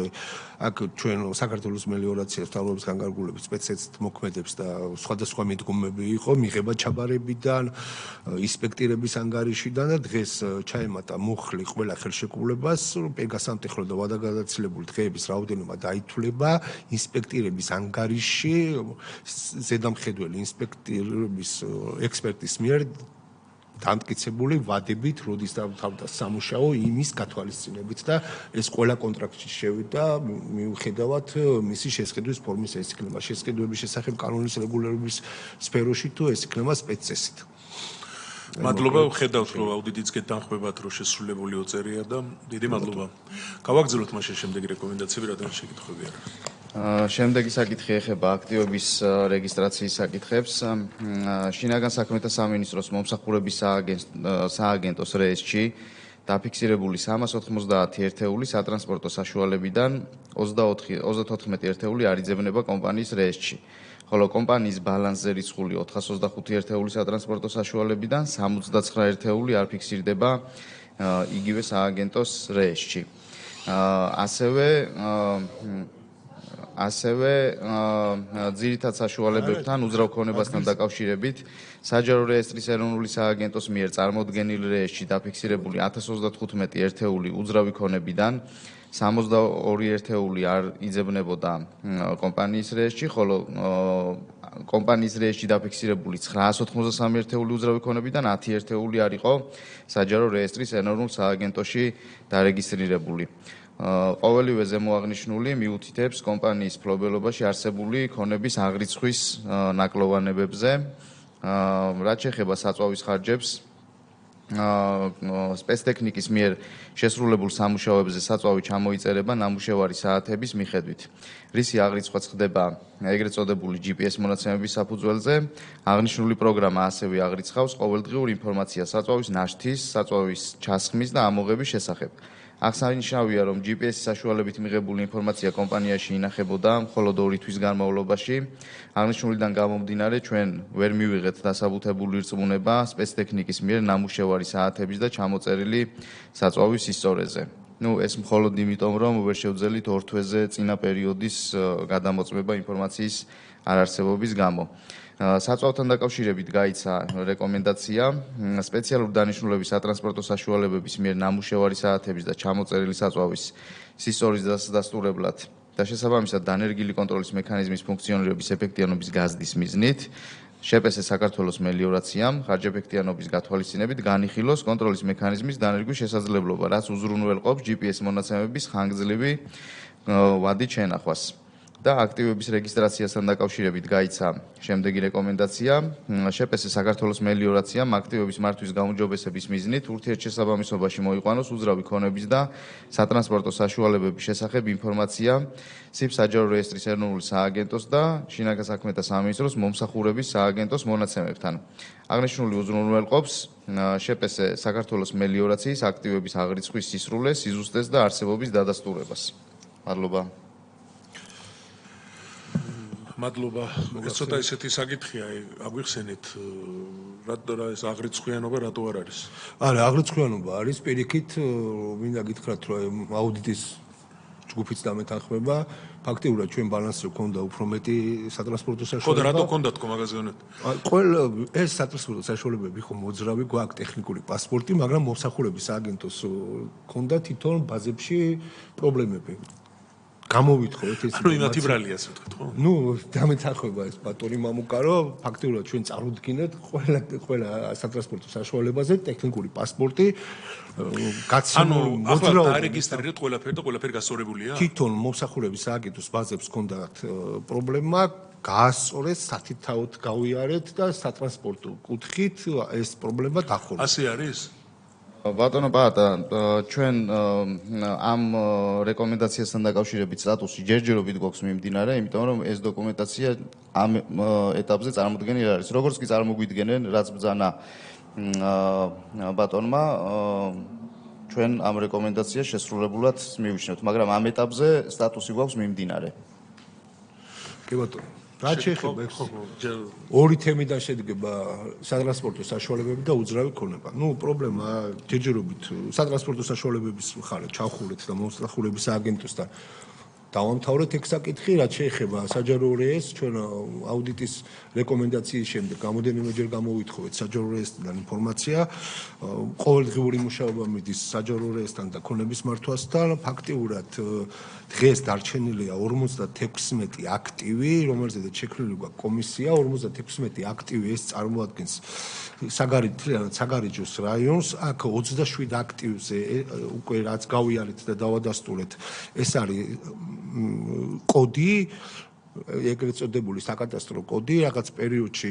აქ ჩვენ საქართველოს მელიორაციას მთავრობის განკარგულებით სპეციალისტ მოქმედებს და სხვადასხვა მიდგომები იყო, მიღება ჩაბარებიდან, ინსპექტირების ანგარიშიდან და დღეს ჩაემატა მუხლი ყველა ხელშეკრულებას, პირგასამტეხლო და ვადაგადაცილებული დღეების რაოდენობა დაითვლება, ინსპექტირების ანგარიში ზედამხედველი ინსპექტირების ექსპერტის მიერ დამტკიცებული ვადებით, როდის დავთავდა სამუშაო იმის გათვალისწინებით და ეს ყველა კონტრაქტში შევიდა მიუხედავად მისი შესყიდვის ფორმის ეს იქნება შესყიდვების შესახებ კანონის რეგულირების სფეროში თუ ეს იქნება სპეცწესით. მადლობა, ვხედავთ რომ აუდიტიც გეთანხმებათ რომ შესრულებული ოწერია და დიდი მადლობა. გავაგზავნოთ მაშინ შემდეგი რეკომენდაციები, რადგან შეკითხვები არ აქვს. შემდეგი საკითხი ეხება აქტივების რეგისტრაციის საკითხებს. შინაგან საქმეთა სამინისტროს მომსახურების სააგენტოს რეესტში დაფიქსირებული 390 ერთეული სატრანსპორტო საშუალებიდან 34 ერთეული არ იძებნება კომპანიის რეესტში, ხოლო კომპანიის ბალანსზე რიცხული 425 ერთეული სატრანსპორტო საშუალებიდან 69 ერთეული არ ფიქსირდება იგივე სააგენტოს რეესტში. ასევე ძირითად საშუალებებთან უძრავ ქონებასთან დაკავშირებით საჯარო რეესტრის ეროვნული სააგენტოს მიერ წარმოდგენილ რეესტში დაფიქსირებული 1035 ერთეული უძრავი ქონებიდან 62 ერთეული არ იძებნებოდა კომპანიის რეესტში, ხოლო კომპანიის რეესტში დაფიქსირებული 993 ერთეული უძრავი ქონებიდან 10 ერთეული არ იყო საჯარო რეესტრის ეროვნულ სააგენტოში დარეგისტრირებული. ყოველივე ზემოაღნიშნული მიუთითებს კომპანიის მფლობელობაში არსებული ქონების აღრიცხვის ნაკლოვანებებზე. რაც შეეხება საწვავის ხარჯებს, სპეცტექნიკის მიერ შესრულებულ სამუშაოებზე საწვავი ჩამოიწერება ნამუშევარი საათების მიხედვით. რისი აღრიცხვაც ხდება ეგრეთ წოდებული GPS მონაცემების საფუძველზე. აღნიშნული პროგრამა ასევე აღრიცხავს ყოველდღიურ ინფორმაციას საწვავის ნაშთის, საწვავის ჩასხმის და ამოღების შესახებ. აღსანიშნავია, რომ GPS-ის საშუალებით მიღებული ინფორმაცია კომპანიაში ინახებოდა მხოლოდ 2 თვის განმავლობაში. აღნიშნულიდან გამომდინარე, ჩვენ ვერ მივიღეთ დასაბუთებული რწმუნება სპეცტექნიკის მიერ ნამუშევარი საათების და ჩამოწერილი საწვავის ისტორიაზე. ეს მხოლოდ იმიტომ, რომ ვერ შევძელით 2 თვეზე წინა პერიოდის გადამოწმება ინფორმაციის არარსებობის გამო. საწვავთან დაკავშირებით გაიცა რეკომენდაცია სპეციალური დანიშნულების სატრანსპორტო საშუალებების მიერ ნამუშევარი საათების და ჩამოწერილი საწვავის სისწორის დასტურებლად და შესაბამისად დანერგილი კონტროლის მექანიზმის ფუნქციონირების ეფექტიანობის გაზრდის მიზნით შეპესე საქართველოს მელიორაციამ ხარჯეფექტიანობის გათვალისწინებით განიხილოს კონტროლის მექანიზმის დანერგვის შესაძლებლობა, რაც უზრუნველყოფს GPS მონაცემების ხანგრძლივი ვადით შენახვას. და აქტივების რეგისტრაციასთან დაკავშირებით გაიცა შემდეგი რეკომენდაცია შეპესე საქართველოს მელიორაციამ აქტივების მართვის გაუმჯობესების მიზნით ურთიერთშესაბამისობაში მოიყვანოს უძრავი ქონების და სატრანსპორტო საშუალებების შესახებ ინფორმაცია სიფ საჯარო რეესტრის ეროვნული სააგენტოს და შინაგან საქმეთა სამინისტროს მომსახურების სააგენტოს მონაცემებთან. აღნიშნული უზრუნველყოფს შეპესე საქართველოს მელიორაციის აქტივების აღრიცხვის სისრულეს, სიზუსტეს და არსებობის დადასტურებას. მადლობა. მადლობა. მოგეს ცოტა ისეთი საკითხია, აგვიხსენეთ, რატო ეს აღრიცხვიანობა რატო არ არის? არა, აღრიცხვიანობა არის პირიქით, მინდა გითხრათ, რომ აუდიტის ჯგუფიც დამეთანხმება, ფაქტიურად ჩვენ ბალანსზე გვქონდა უფრო მეტი სატრანსპორტო საშუალება. ხო და რატო გქონდათ თქო მაგაზე გონეთ? ყველა ეს სატრანსპორტო საშუალებები ხო მოძრავი გვაქვს ტექნიკური პასპორტი, მაგრამ მომსახურების სააგენტოს ქონდა თვითონ ბაზებში პრობლემები. გამოვითხოვეთ ეს ანუ იმათი ბრალია ასე ვთქვით, ხო? ნუ დამეთანხმება ეს ბატონი მამუკა, რომ ფაქტიურად ჩვენ წარუდგინეთ ყველა სატრანსპორტო საშუალებაზე ტექნიკური პასპორტი გაცემული მოძრაობა. ახლა დარეგისტრირეთ ყველაფერი და ყველაფერი გასწორებულია? თვითონ მომსახურების სააგენტოს ბაზებს ჰქონდათ პრობლემა, გაასწორეს, სათითაოდ გავიარეთ და სატრანსპორტო კუთხით ეს პრობლემა დახურა. ასე არის? ბატონო პაატა, ჩვენ ამ რეკომენდაციასთან დაკავშირებით სტატუსი ჯერჯერობით გვაქვს მიმდინარე, იმიტომ რომ ეს დოკუმენტაცია ამ ეტაპზე წარმოდგენილი არის. როგორც კი წარმოგვიდგენენ, რაც ბრძანა ბატონმა, ჩვენ ამ რეკომენდაციას შესრულებულად მივიჩნევთ, მაგრამ ამ ეტაპზე სტატუსი გვაქვს მიმდინარე. კი ბატონო. რაც შეეხება ორი თემიდან შედგება სატრანსპორტო საშუალებები და უძრავი ქონება. ნუ პრობლემა ჯერჯერობით სატრანსპორტო საშუალებების მხარე ჩავხურეთ და მომსახურების სააგენტოსთან დავამთავრეთ ეგ საკითხი, რაც შეეხება საჯარო რეესტრს, ჩვენ აუდიტის რეკომენდაციის შემდეგ გამოდენიმეჯერ გამოვითხოვეთ საჯარო რეესტრიდან ინფორმაცია, ყოველდღიური მუშაობა მიდის საჯარო რეესტრთან და ქონების მართვასთან, ფაქტიურად დღეს დარჩენილია 56 აქტივი, რომელზედაც შექმნილი გვაქვს კომისია, 56 აქტივი ეს წარმოადგენს საგარეჯოს რაიონს, აქ 27 აქტივზე უკვე რაც გავიარეთ და დავადასტურეთ, ეს არის კოდი, ეგრეთ წოდებული საკადასტრო კოდი, რაღაც პერიოდში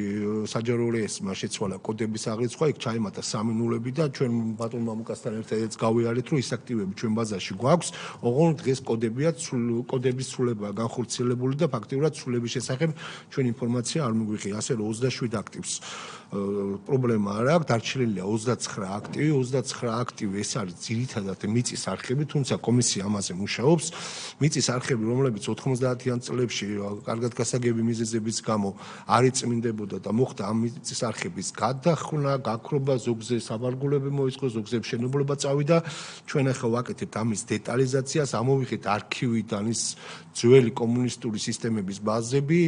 საჯარო რეესტრმა შეცვალა კოდების აღრიცხვა, იქ ჩაემატა 3 ნულები და ჩვენ ბატონ მამუკასთან ერთად გავიარეთ, რომ ის აქტივები ჩვენ ბაზაში გვაქვს, ოღონდ დღეს კოდების ცვლილება განხორციელებული და ფაქტიურად ცვლილების შესახებ ჩვენ ინფორმაცია არ მიგვიღია, ასე რომ 27 აქტივს პრობლემა არ აქვს, დარჩენილია 29 აქტივი, 29 აქტივი ეს არის ძირითადად მიწის არხები, თუმცა კომისია ამაზე მუშაობს. მიწის არხები, რომლებიც 90-იან წლებში კარგად გასაგები მიზეზების გამო არ იწმინდებოდა და მოხდა ამ მიწის არხების გადახურვა, გაქრობა, ზოგზე საბარგულები მოიწყო, ზოგზე მშენებლობა წავიდა. ჩვენ ახლა ვაკეთებთ ამის დეტალიზაციას, ამოვიხეთ არქივიდან ის ძველი კომუნისტური სისტემების ბაზები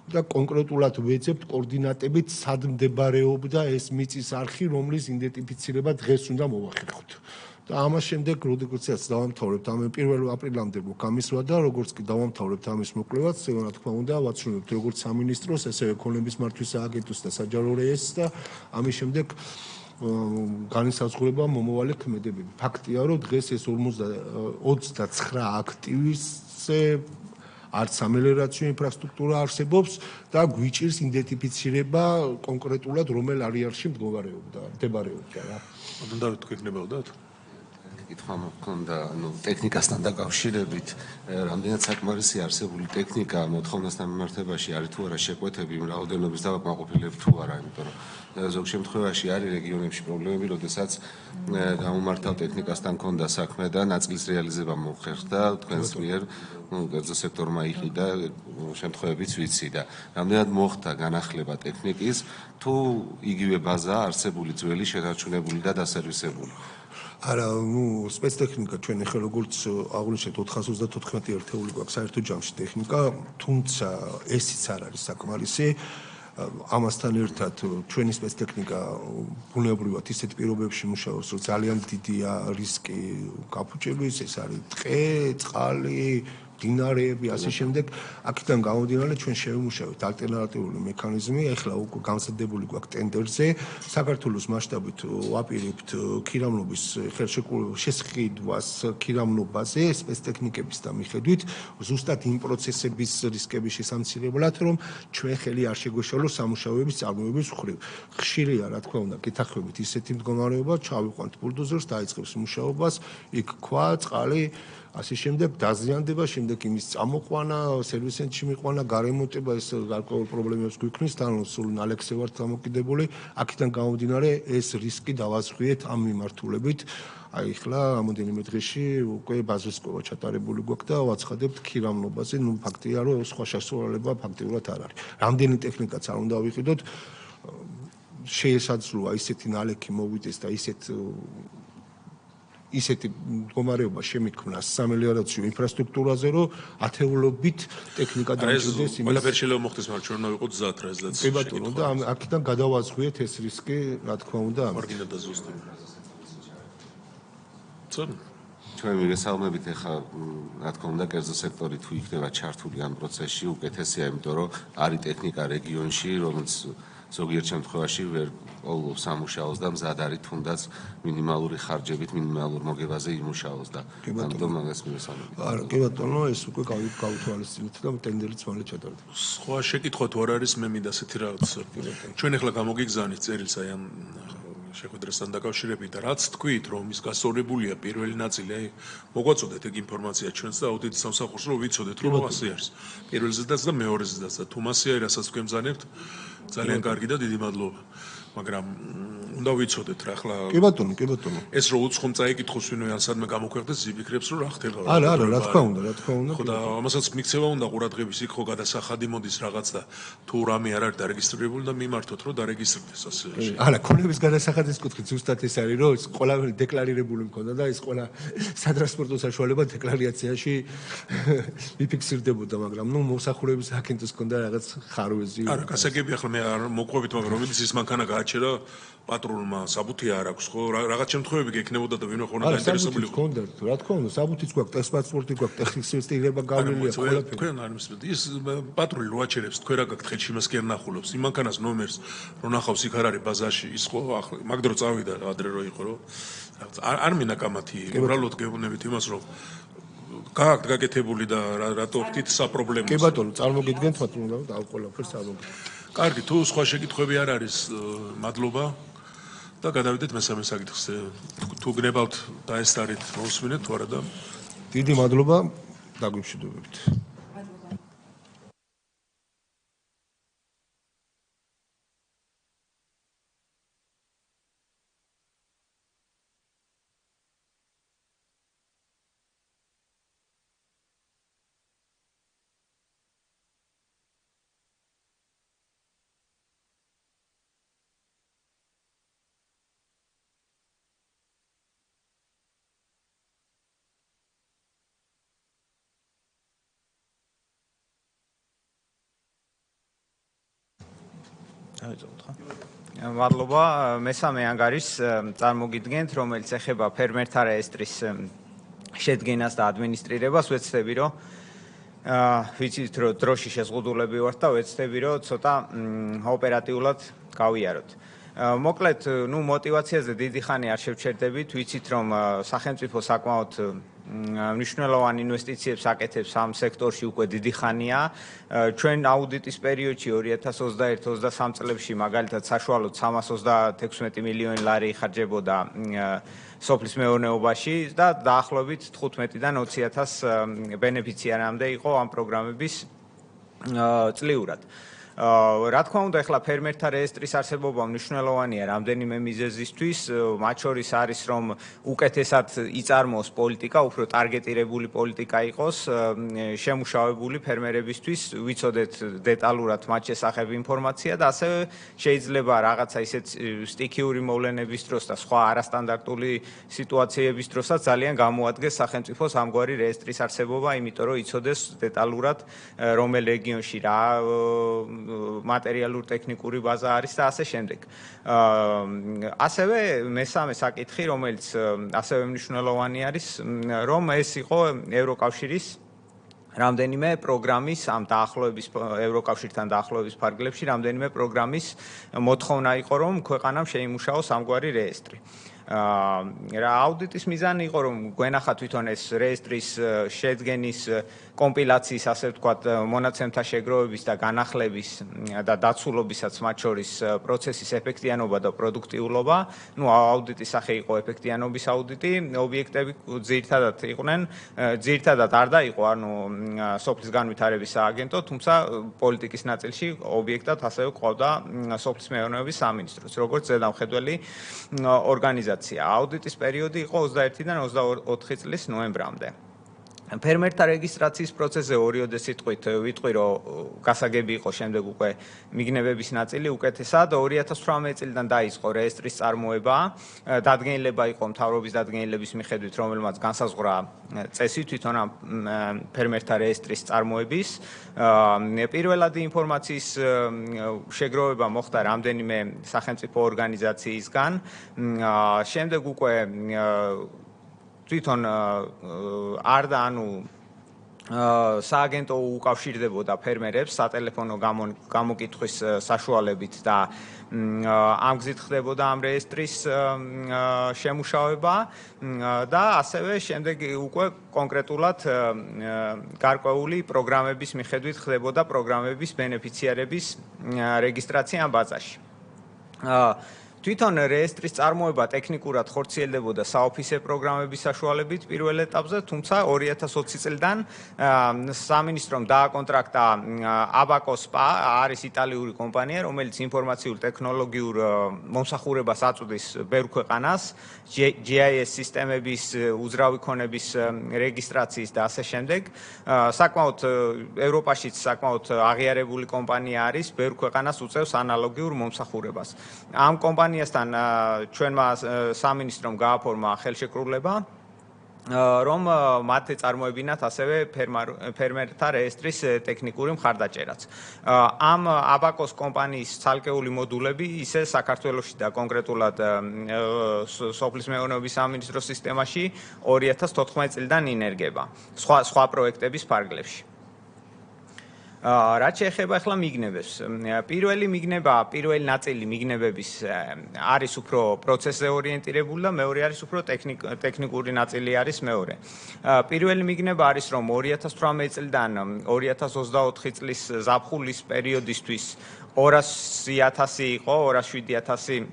და კონკრეტულად ვეძებთ კოორდინატებით, სად მდებარეობდა ეს მიწის არხი, რომლის იდენტიფიცირება დღეს უნდა მოვახერხოთ. და ამას შემდეგ როდესაც დავამთავრებთ ამ 1 აპრილამდე გამისვლა და როგორც კი დავამთავრებთ ამის მოკვლევაც, რა თქმა უნდა, ვაცნობთ როგორც სამინისტროს, ასევე ქონების მართვის სააგენტოს და საჯარო რეესტრს და ამის შემდეგ განისაზღვრება მომავალი ქმედებები. ფაქტია, რომ დღეს ეს 29 აქტივისზე არც სამელიორაციო ინფრასტრუქტურა არსებობს და გვიჭირს იდენტიფიცირება კონკრეტულად რომელ არეალში მდებარეობდა რა. ანუ დავით გეკნებოდათ? კითხვა მქონდა, ტექნიკასთან დაკავშირებით, რამდენად საკმარისი არსებული ტექნიკა მოთხოვნასთან მიმართებაში არის თუ არა შეკვეთები იმ რაოდენობის დავაკმაყოფილებ თუ არა, იმიტომ რომ ზოგ შემთხვევაში არის რეგიონებში პრობლემები, როდესაც გამომართავ ტექნიკასთან ქონდა საქმე და ნაწილის რეალიზება მოხერხდა თქვენს მიერ, კერძო სექტორმა იყიდა შემთხვევებიც ვიცი და რამდენად მოხდა განახლება ტექნიკის თუ იგივე ბაზაა არსებული ძველი შენარჩუნებული და დასერვისებული. არა, სპეცტექნიკა ჩვენ ახლა როგორც აღვნიშნეთ 434 ერთეული გვაქვს საერთო ჯამში ტექნიკა, თუმცა ესიც არ არის საკმარისი. ამასთან ერთად ჩვენი სპეცტექნიკა ბუნებრივად ისეთ პირობებში მუშაობს, რომ ძალიან დიდია რისკი გაფუჭების, ეს არის ტყე, წყალი, დინარეები, ასე შემდეგ. აქედან გამომდინარე ჩვენ შევიმუშავეთ ალტერნატიული მექანიზმი. ეხლა უკვე გამზადებული გვაქვს ტენდერზე. საქართველოს მასშტაბით ვაპირებთ ქირამნობის შესყიდვას ქირამნობაზე სპეცტექნიკების და მიხედვით ზუსტად იმ პროცესების რისკების შესამცირებლად, რომ ჩვენ ხელი არ შეგვეშალოს სამუშაოების წარმოების მხრივ. ხშირია, რა თქმა უნდა, გეთახმებით ისეთი მდგომარეობა, ჩავიყვანთ ბულდოზერს, დაიწყებს მუშაობას, იქ ქვა, წყალი ასე შემდეგ დაზიანდება, შემდეგ იმის წამოყვანა, სერვის ცენტრში მიყვანა, გარემონტება, ეს გარკვეულ პრობლემებს გვიქმნის, თან სულ ნალექსზე ვართ გამოკიდებული. აქედან გამომდინარე, ეს რისკი დავაზღვიეთ ამ მიმართულებით. აი ახლა რამოდენიმე დღეში უკვე ბაზრის კოვა ჩატარებული გვაქვს და ვაცხადებთ ქირამნობაზე, ნუ ფაქტია, რომ სხვა შესაძლებლობა ფაქტიურად არ არის. რამდენი ტექნიკაც არ უნდა ვიყიდოთ, შეესაძლოა ისეთი ნალექი მოვიდეს და ისეთი მდგომარეობა შემიქმნას სამელიორაციო ინფრასტრუქტურაზე, რომ ათეულობით ტექნიკა დამჭირდეს იმას. ყველაფერი შეიძლება მოხდეს, მაგრამ ჩვენ უნდა ვიყოთ მზად რა ესეც. კი ბატონო, და აქედან გადავაზღვიეთ ეს რისკი, რა თქმა უნდა. მარგინა და ზუსტად. ჩვენ მიგესალმებით ახლა, რა თქმა უნდა, კერძო სექტორი თუ იქნება ჩართული ამ პროცესში, უკეთესია, იმიტომ რომ არის ტექნიკა რეგიონში, რომელიც ზოგიერთ შემთხვევაში ვერ ყოველდღიურ სამუშაოს და მზად არის თუნდაც მინიმალური ხარჯებით, მინიმალურ მოგებაზე იმუშაოს და ამიტომ მაგას მიგესალმებით. არა, კი ბატონო, ეს უკვე გავუთვალისწინეთ და ტენდერიც მალე ჩატარდება. სხვა შეკითხვა თუ არ არის, მე მინდა ასეთი რაღაც. ჩვენ ახლა გამოგიგზავნით წერილს აი ამ შეხვედრასთან დაკავშირებით და რაც თქვით, რომ ის გასწორებულია პირველი ნაწილი, აი მოგვაწოდეთ ეგ ინფორმაცია ჩვენს და აუდიტის სამსახურს, რომ ვიცოდეთ, რომ ასე არის. პირველ ზედაც და მეორე ზედაც და თუ მასე არის, რასაც გვემზანებთ, ძალიან კარგი და დიდი მადლობა. მაგრამ უნდა ვიცოდეთ რა ახლა კი ბატონო, კი ბატონო. ეს რო უცხომ წაიკითხოს ვინმე ან სადმე გამოქვეყნდეს, იფიქრებს რომ რა ხდება. არა, რა თქმა უნდა, რა თქმა უნდა. ხო და ამასაც მიქცევა უნდა ყურადღების იქ ხო გადასახადი მოდის რაღაც და თუ რამე არ არის დარეგისტრირებული და მიმართოთ რომ დარეგისტრდეს ასე. არა, ქონების გადასახადის კუთხით ზუსტად ეს არის, რომ ეს ყველაფერი დეკლარირებული მქონდა და ეს ყველა სატრანსპორტო საშუალება დეკლარაციაში მიფიქსირდებოდა, მაგრამ ნუ მოსახურების აკენტოს მქონდა რაღაც ხარვეზი. არა, გასაგები ახლა მე არ მოყვებით, მაგრამ რომელიც ის მანქანა გააჩერა პატრონმა საბუთი არ აქვს ხო? რაღაც შემთხვევები გექნებოდა და ვინმე ხონა დაინტერესებული იყო. რა თქმა უნდა, საბუთიც გვაქვს, ტესტპასპორტი გვაქვს, ტექნიკისწრება გავლილია ყველაფერი. თქვენ არ მისმენთ. ის პატრული რო აჩერებს, თქვენ რა გაქვთ ხელში მას კი არ ნახულობს. იმ მანქანას ნომერს რო ნახავს, იქ არ არის ბაზარში, ის ხო ახლა მაგდრო წავიდა ადრე რო იყო რო. არ მინდა კამათი, უბრალოდ გეუბნებით იმას რომ გააქვთ გაკეთებული და რატო ხდით საპრობლემოს. კი ბატონო, წარმოგიდგენთ პატრონმა და ყველაფერს წარმოგიდგენთ. კარგი, თუ სხვა შეკითხვები არ არის, მადლობა. და გადავიდეთ მესამე საკითხზე. თუ გნებავთ დაესწარით, მოსმინეთ თუ არა და დიდი მადლობა, დაგვიმშვიდობებით. მადლობა. მესამე ანგარის წარმოგიდგენთ, რომელიც ეხება ფერმერთა რეესტრის შედგენას და ადმინისტრირებას. ვეცდები, რომ ვიცით, რომ დროში შეზღუდულები ვართ და ვეცდები, რომ ცოტა ოპერატიულად გავიაროთ. მოკლედ, ნუ мотиваციაზე დიდი ხანი არ შევჩერდებით, ვიცით, რომ სახელმწიფო საკმაოდ მნიშვნელოვან ინვესტიციებს აკეთებს ამ სექტორში უკვე დიდი ხანია. ჩვენ აუდიტის პერიოდში 2021-23 წლებში მაგალითად საშუალოდ 336 მილიონი ლარი იხარჯებოდა სოფლის მეურნეობაში და დაახლოებით 15-დან 20,000 ბენეფიციარამდე იყო ამ პროგრამების წლიურად. რა თქმა უნდა, ახლა ფერმერთა რეესტრის არსებობა მნიშვნელოვანია რამდენიმე მიზეზისთვის, მათ შორის არის, რომ უკეთესად იწარმოოს პოლიტიკა, უფრო ტარგეტირებული პოლიტიკა იყოს შემუშავებული ფერმერებისთვის, ვიცოდეთ დეტალურად მათ შესახებ ინფორმაცია და ასევე შეიძლება რაღაცა ისეთ სტიქიური მოვლენების დროს და სხვა არასტანდარტული სიტუაციების დროსაც ძალიან გამოადგეს სახელმწიფოს ამგვარი რეესტრის არსებობა, იმიტომ რომ იცოდეს დეტალურად რომელ რეგიონში რა მატერიალურ-ტექნიკური ბაზა არის და ასე შემდეგ. ასევე მესამე საკითხი, რომელიც ასევე მნიშვნელოვანი არის, რომ ეს იყო ევროკავშირის რამდენიმე პროგრამის ამ დაახლოების ევროკავშირთან დაახლოების ფარგლებში რამდენიმე პროგრამის მოთხოვნა იყო, რომ ქვეყანამ შეიმუშაოს ამგვარი რეესტრი. რა აუდიტის მიზანი იყო, რომ გვენახა თვითონ ეს რეესტრის შედგენის კომპილაციის, ასე ვთქვათ, მონაცემთა შეგროვების და განახლების და დაცულობისაც მათ შორის პროცესის ეფექტიანობა და პროდუქტიულობა. ნუ აუდიტის სახე იყო ეფექტიანობის აუდიტი, ობიექტები ძირითადად არ დაიყო, ანუ სოფლის განვითარების სააგენტო, თუმცა პოლიტიკის ნაწილში ობიექტად ასევე ყავდა სოფლის მეურნეობის სამინისტროც, როგორც ზედამხედველი ორგანიზაცია. აუდიტის პერიოდი იყო 21-დან 24 წლის ნოემბრამდე. ფერმერთა რეგისტრაციის პროცესზე ორიოდე სიტყვით ვიტყვი, რომ გასაგები იყო შემდეგ უკვე მიგნებების ნაწილი უკეთესად 2018 წლიდან დაიწყო რეესტრის წარმოება, დადგენილება იყო მთავრობის დადგენილების მიხედვით, რომელმაც განსაზღვრა წესი თვითონ ამ ფერმერთა რეესტრის წარმოების. პირველადი ინფორმაციის შეგროვება მოხდა რამდენიმე სახელმწიფო ორგანიზაციისგან. შემდეგ უკვე თვითონ სააგენტო უკავშირდებოდა ფერმერებს სატელეფონო გამოკითხვის საშუალებით და ამ გზით ხდებოდა ამ რეესტრის შემუშავება და ასევე შემდეგ უკვე კონკრეტულად გარკვეული პროგრამების მიხედვით ხდებოდა პროგრამების ბენეფიციარების რეგისტრაცია ამ ბაზაში. თვითონ რეესტრის წარმოება ტექნიკურად ხორციელდებოდა საოფისე პროგრამების საშუალებით პირველ ეტაპზე, თუმცა 2020 წლიდან სამინისტრომ დააკონტრაქტა აბაკოსპა, არის იტალიური კომპანია, რომელიც ინფორმაციულ ტექნოლოგიურ მომსახურებას აწვდის ბევრ ქვეყანას, GIS სისტემების უძრავი ქონების რეგისტრაციის და ასე შემდეგ. საკმაოდ ევროპაშიც საკმაოდ აღიარებული კომპანია არის, ბევრ ქვეყანას უწევს ანალოგიურ მომსახურებას. ამ კომპანიასთან ჩვენმა სამინისტრომ გააფორმა ხელშეკრულება, რომ მათ წარმოებინათ ასევე ფერმერთა რეესტრის ტექნიკური მხარდაჭერაც. ამ აბაკოს კომპანიის ცალკეული მოდულები ისე საქართველოში და კონკრეტულად სოფლის მეურნეობის სამინისტროს სისტემაში 2014 წლიდან ინერგება სხვა პროექტების ფარგლებში. რაც შეეხება ახლა მიგნებებს. პირველი ნაწილი მიგნებების არის უფრო პროცესზე ორიენტირებული და მეორე არის უფრო ტექნიკური ნაწილი არის მეორე. პირველი მიგნება არის, რომ 2018 წლიდან 2024 წლის ზაფხულის პერიოდისთვის 200,000 იყო, 207,000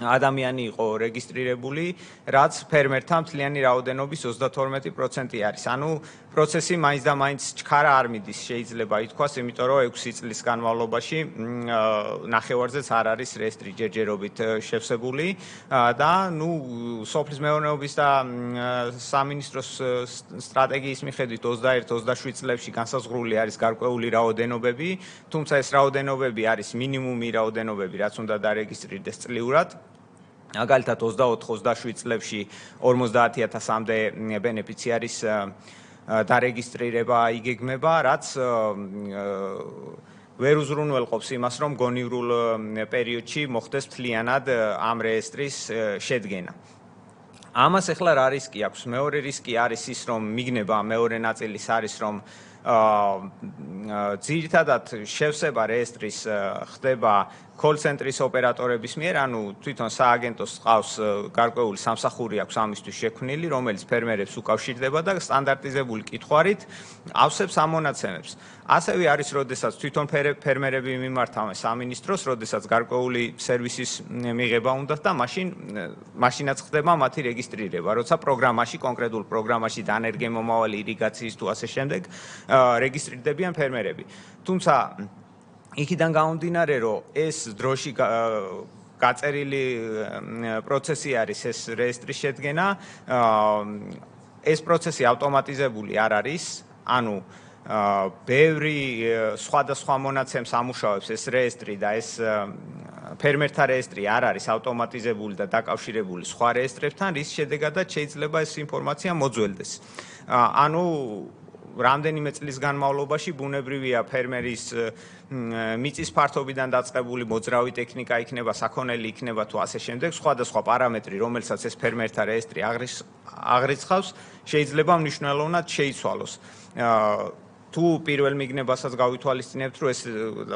ადამიანი იყო რეგისტრირებული, რაც ფერმერთა მთლიანი რაოდენობის 32% არის. ანუ პროცესი მაინც და მაინც ჩქარა არ მიდის, შეიძლება ითქვას, იმიტომ რომ 6 წლის განმავლობაში ნახევარზეც არ არის რეესტრი ჯერჯერობით შევსებული და სოფლის მეურნეობის და სამინისტროს სტრატეგიის მიხედვით 21-27 წლებში განსაზღვრული არის გარკვეული რაოდენობები, თუმცა ეს რაოდენობები არის მინიმუმი რაოდენობები, რაც უნდა დარეგისტრირდეს წლიურად. მაგალითად 24-27 წლებში 50,000-მდე ბენეფიციარის დარეგისტრირება იგეგმება, რაც ვერ უზრუნველყოფს იმას, რომ გონივრულ პერიოდში მოხდეს მთლიანად ამ რეესტრის შედგენა. ამას ახლა რა რისკი აქვს? მეორე რისკი არის ის, რომ მიგნება მეორე ნაწილის არის, რომ ძირითადად შევსება რეესტრის ხდება კოლ-ცენტრის ოპერატორების მიერ, ანუ თვითონ სააგენტოს ყავს გარკვეული სამსახური აქვს ამისთვის შექმნილი, რომელიც ფერმერებს უკავშირდება და სტანდარტიზებული კითხვარით ავსებს ამ მონაცემებს. ასევე არის, როდესაც თვითონ ფერმერები მიმართავენ სამინისტროს, როდესაც გარკვეული სერვისის მიღება უნდათ და მაშინაც ხდება მათი რეგისტრირება, როცა პროგრამაში, კონკრეტულ პროგრამაში დანერგემომავალი ირიგაციის თუ ასე შემდეგ რეგისტრირდებიან ფერმერები. თუმცა იქიდან გამომდინარე, რომ ეს დროში გაწერილი პროცესი არის ეს რეესტრის შედგენა, ეს პროცესი ავტომატიზებული არ არის, ანუ ბევრი სხვადასხვა მონაცემს ამუშავებს ეს რეესტრი და ეს ფერმერთა რეესტრი არ არის ავტომატიზებული და დაკავშირებული სხვა რეესტრებთან, რის შედეგადაც შეიძლება ეს ინფორმაცია მოძველდეს. ანუ რამდენიმე წლის განმავლობაში ბუნებრივია ფერმერის მიწის ფართობიდან დაწყებული მოძრავი ტექნიკა იქნება, საქონელი იქნება თუ ასე შემდეგ, სხვადასხვა პარამეტრი, რომელსაც ეს ფერმერთა რეესტრი აღრიცხავს, შეიძლება მნიშვნელოვნად შეიცვალოს. თუ პირველ მიგნებასაც გავითვალისწინებთ, რომ ეს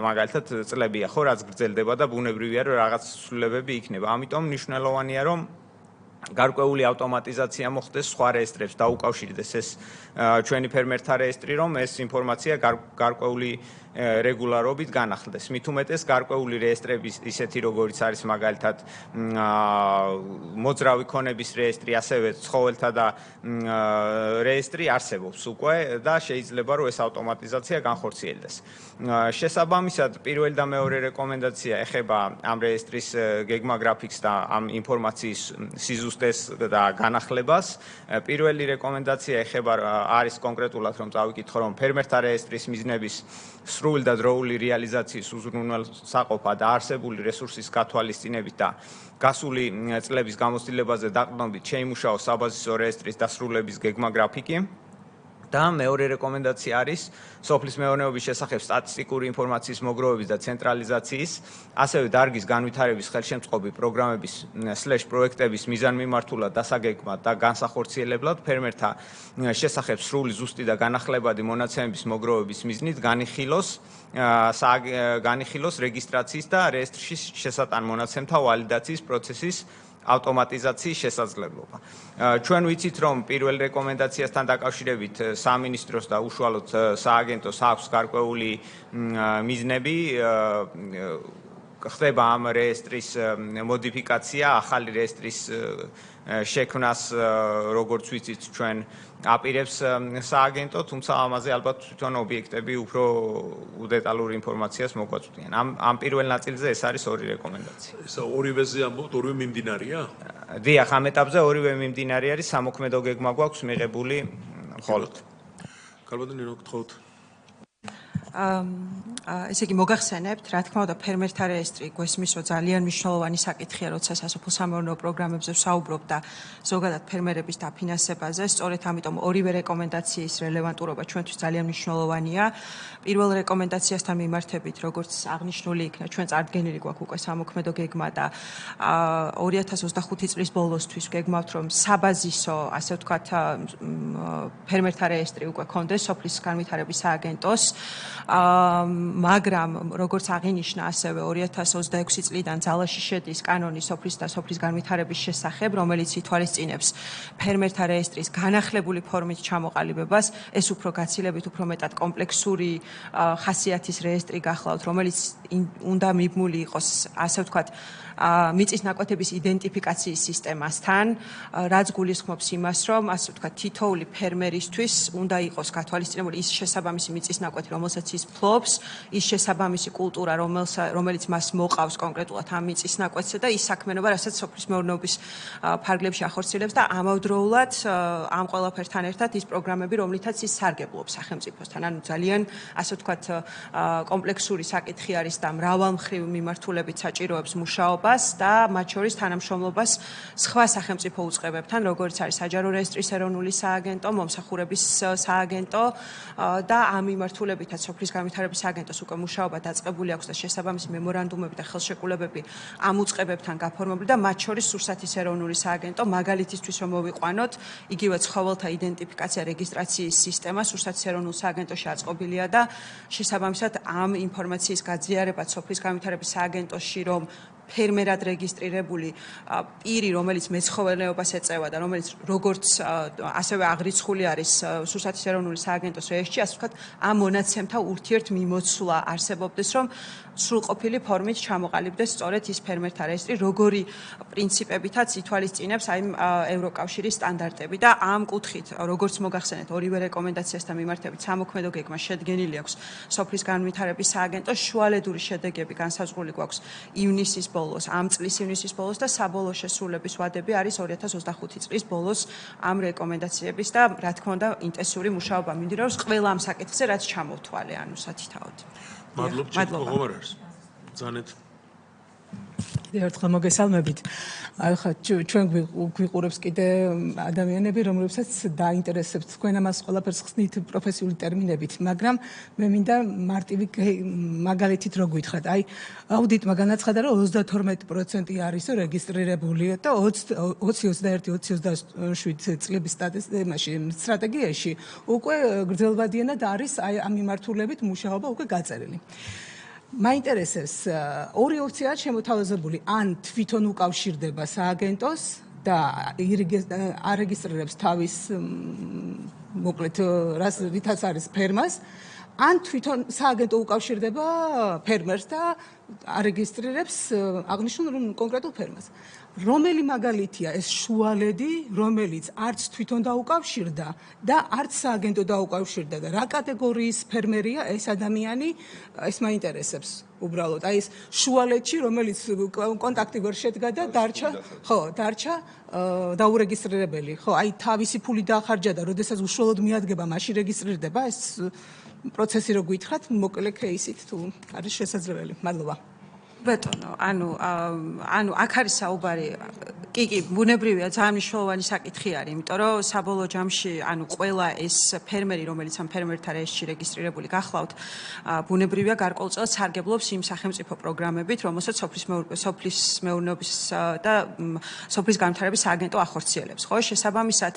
მაგალითად წლებია, ხო, რაც გრძელდება და ბუნებრივია, რომ რაღაც ცვლილებები იქნება. ამიტომ მნიშვნელოვანია, რომ გარკვეული ავტომატიზაცია მოხდეს სხვა რეესტრებს დაუკავშირდეს ეს ჩვენი ფერმერთა რეესტრი, რომ ეს ინფორმაცია გარკვეული რეგულარობით განახლდეს. მით უმეტეს გარკვეული რეესტრების ისეთი როგორიც არის მაგალითად მოძრავი ქონების რეესტრი, ასევე ცხოველთა და რეესტრი არსებობს უკვე და შეიძლება რომ ეს ავტომატიზაცია განხორციელდეს. შესაბამისად, პირველი და მეორე რეკომენდაცია ეხება ამ რეესტრის გეგმა გრაფიკს და ამ ინფორმაციის სიზუსტეს და განახლებას. პირველი რეკომენდაცია ეხება არის კონკრეტულად რომ წავიკითხო რომ ფერმერთა რეესტრის მიზნების სრული და დროული რეალიზაციის უზრუნველსაყოფა და არსებული რესურსის გათვალისწინებით და გასული წლების გამოცდილებაზე დაყრდნობით შეიმუშაოს საბაზისო რეესტრის დასრულების გეგმა გრაფიკი. და მეორე რეკომენდაცია არის სოფლის მეურნეობის შესახებ სტატისტიკური ინფორმაციის მოგროვების და ცენტრალიზაციის, ასევე დარგის განვითარების ხელშემწყობი პროგრამების /პროექტების მიზანმიმართულად დასაგეგმად და განსახორციელებლად ფერმერთა შესახებ სრული ზუსტი და განახლებადი მონაცემების მოგროვების მიზნით განიხილოს რეგისტრაციის და რეესტრში შესატან მონაცემთა ვალიდაციის პროცესის ავტომატიზაციის შესაძლებლობა. ჩვენ ვიცით, რომ პირველ რეკომენდაციასთან დაკავშირებით სამინისტროს და უშუალოდ სააგენტოს აქვს გარკვეული მიზნები, ხდება ამ რეესტრის მოდიფიკაცია, ახალი რეესტრის შექმნას, როგორც ვიცით, ჩვენ აპირებს სააგენტო, თუმცა ამაზე ალბათ თვითონ ობიექტები უფრო დეტალურ ინფორმაციას მოგვაწვდიან. ამ პირველ ნაწილზე ეს არის ორი რეკომენდაცია. ესა ორივეზე ამბობთ, ორივე მიმდინარეა? დიახ, ამ ეტაპზე ორივე მიმდინარე არის, სამოქმედო გეგმა გვაქვს მიღებული მხოლოდ. კარბონინო გთხოვთ. ესე იგი მოგახსენებთ, რა თქმა უნდა, ფერმერთა რეესტრი გვესმის, რომ ძალიან მნიშვნელოვანი საკითხია, როცა სასოფლო-სამეურნეო პროგრამებზე ვსაუბრობ და ზოგადად ფერმერების დაფინანსებაზე, სწორედ ამიტომ ორივე რეკომენდაციის რელევანტურობა ჩვენთვის ძალიან მნიშვნელოვანია. პირველ რეკომენდაციასთან მიმართებით, როგორც აღნიშნული იქნა, ჩვენ წარდგენილი გვაქვს უკვე სამოქმედო გეგმა და 2025 წლის ბოლოსთვის ვგეგმავთ, რომ საბაზისო, ასე ვთქვათ, ფერმერთა რეესტრი უკვე ქონდეს სოფლის განვითარების სააგენტოს. მაგრამ როგორც აღინიშნა ასევე 2026 წლიდან ძალაში შედის კანონი სოფლის და სოფლის განვითარების შესახებ, რომელიც ითვალისწინებს ფერმერთა რეესტრის განახლებული ფორმით ჩამოყალიბებას, ეს უფრო გაცილებით უფრო მეტად კომპლექსური ხასიათის რეესტრი გახლავთ, რომელიც უნდა მიბმული იყოს, ასე ვთქვათ, მიწის ნაკვეთების იდენტიფიკაციის სისტემასთან, რაც გულისხმობს იმას, რომ ასე ვთქვათ, თითოეული ფერმერისთვის უნდა იყოს გათვალისწინებული ის შესაბამისი მიწის ნაკვეთი, რომელსაც ის ფლობს, ის შესაბამისი კულტურა, რომელიც მას მოყავს კონკრეტულად ამ მიწის ნაკვეთზე და ის საქმიანობა, რასაც სოფლის მეურნეობის ფარგლებში ახორციელებს და ამავდროულად ამ ყველაფერთან ერთად ის პროგრამები, რომლითაც ის სარგებლობს სახელმწიფოსთან. ანუ ძალიან ასე ვთქვათ, კომპლექსური საკითხი არის და მრავალმხრივ მიმართულებით საჭიროებს მუშაობას და მათ შორის თანამშრომლობას სხვა სახელმწიფო უწყებებთან, როგორც არის საჯარო რეესტრის ეროვნული სააგენტო, მომსახურების სააგენტო და ამ მიმართულებითაც სოფლის განვითარების სააგენტოს უკვე მუშაობა დაწყებული აქვს და შესაბამისი მემორანდუმები და ხელშეკრულებები ამ უწყებებთან გაფორმებული და მათ შორის სურსათის ეროვნული სააგენტო, მაგალითისთვის რომ მოვიყვანოთ, იგივე ცხოველთა იდენტიფიკაცია რეგისტრაციის სისტემა სურსათის ეროვნულ სააგენტოში აწყობილია და შესაბამისად ამ ინფორმაციის გაძლიერებაც სოფლის განვითარების სააგენტოში, რომ ფერმერად რეგისტრირებული პირი, რომელიც მეცხოველეობას ეწევა და რომელიც როგორც ასევე აღრიცხული არის სურსათის ეროვნული სააგენტოს რეესტრში, ასე ვთქვათ, ამ მონაცემთა ურთიერთმიმოცვლა არსებობდეს, რომ სრულყოფილი ფორმით ჩამოყალიბდეს სწორედ ის ფერმერთა რეესტრი, როგორი პრინციპებითაც ითვალისწინებს აი ევროკავშირის სტანდარტები და ამ კუთხით, როგორც მოგახსენეთ, ორივე რეკომენდაციასთან მიმართებით სამოქმედო გეგმა შედგენილი აქვს სოფლის განვითარების სააგენტოს, შუალედური შედეგები განსაზღვრული გვაქვს ივნისის ბოლოს, ამ წლის ივნისის ბოლოს და საბოლოო შესრულების ვადები არის 2025 წლის ბოლოს ამ რეკომენდაციების და რა თქმა უნდა ინტენსიური მუშაობა მიმდინარეობს ყველა ამ საკითხზე, რაც ჩამოვთვალე, ანუ სათითაოდ. მადლობ, ჩეკ, როგორ არის? ბრძანეთ. ერთხელ მოგესალმებით. ახლა ჩვენ გვიყურებს კიდე ადამიანები, რომლებსაც დაინტერესებს თქვენ ამას ყველაფერს ხსნით პროფესიული ტერმინებით, მაგრამ მე მინდა მარტივი მაგალითით რო გითხრათ. აი, აუდიტმა განაცხადა, რომ 32% არის რეგისტრირებული და 2021-2027 წლების სტრატეგიაში უკვე გრძელვადიანად არის აი ამ მიმართულებით მუშაობა უკვე გაწერილი. მაინტერესებს ორი ოპცია შემოთავაზებული, ან თვითონ უკავშირდება სააგენტოს და არეგისტრირებს თავის მოკლედ რითაც არის ფერმას, ან თვითონ სააგენტო უკავშირდება ფერმერს და არეგისტრირებს აღნიშნულ კონკრეტულ ფერმას. რომელი მაგალითია ეს შუალედი, რომელიც არც თვითონ დაუკავშირდა და არც სააგენტო დაუკავშირდა და რა კატეგორიის ფერმერია ეს ადამიანი, ეს მაინტერესებს უბრალოდ. აი ეს შუალედში, რომელიც კონტაქტი ვერ შედგა და დარჩა დაურეგისტრირებელი. ხო, აი თავისი ფული დაახარჯა და როდესაც უშუალოდ მიადგება, მაშინ რეგისტრირდება ეს პროცესი რო გითხრათ, მოკლე кейსით თუ არის შესაძლებელი. მადლობა. ბეტონო, ანუ აქ არის საუბარი, კი, ბუნებრივია, ძალიან მნიშვნელოვანი საკითხი არის, იმიტომ რომ საბოლოო ჯამში, ყველა ეს ფერმერი, რომელიც ამ ფერმერთა რეესტრში რეგისტრირებული გახლავთ, ბუნებრივია გარკვეულწილად სარგებლობს იმ სახელმწიფო პროგრამებით, რომელსაც სოფლის მეურნეობის და სოფლის განვითარების სააგენტო ახორციელებს. ხო, შესაბამისად,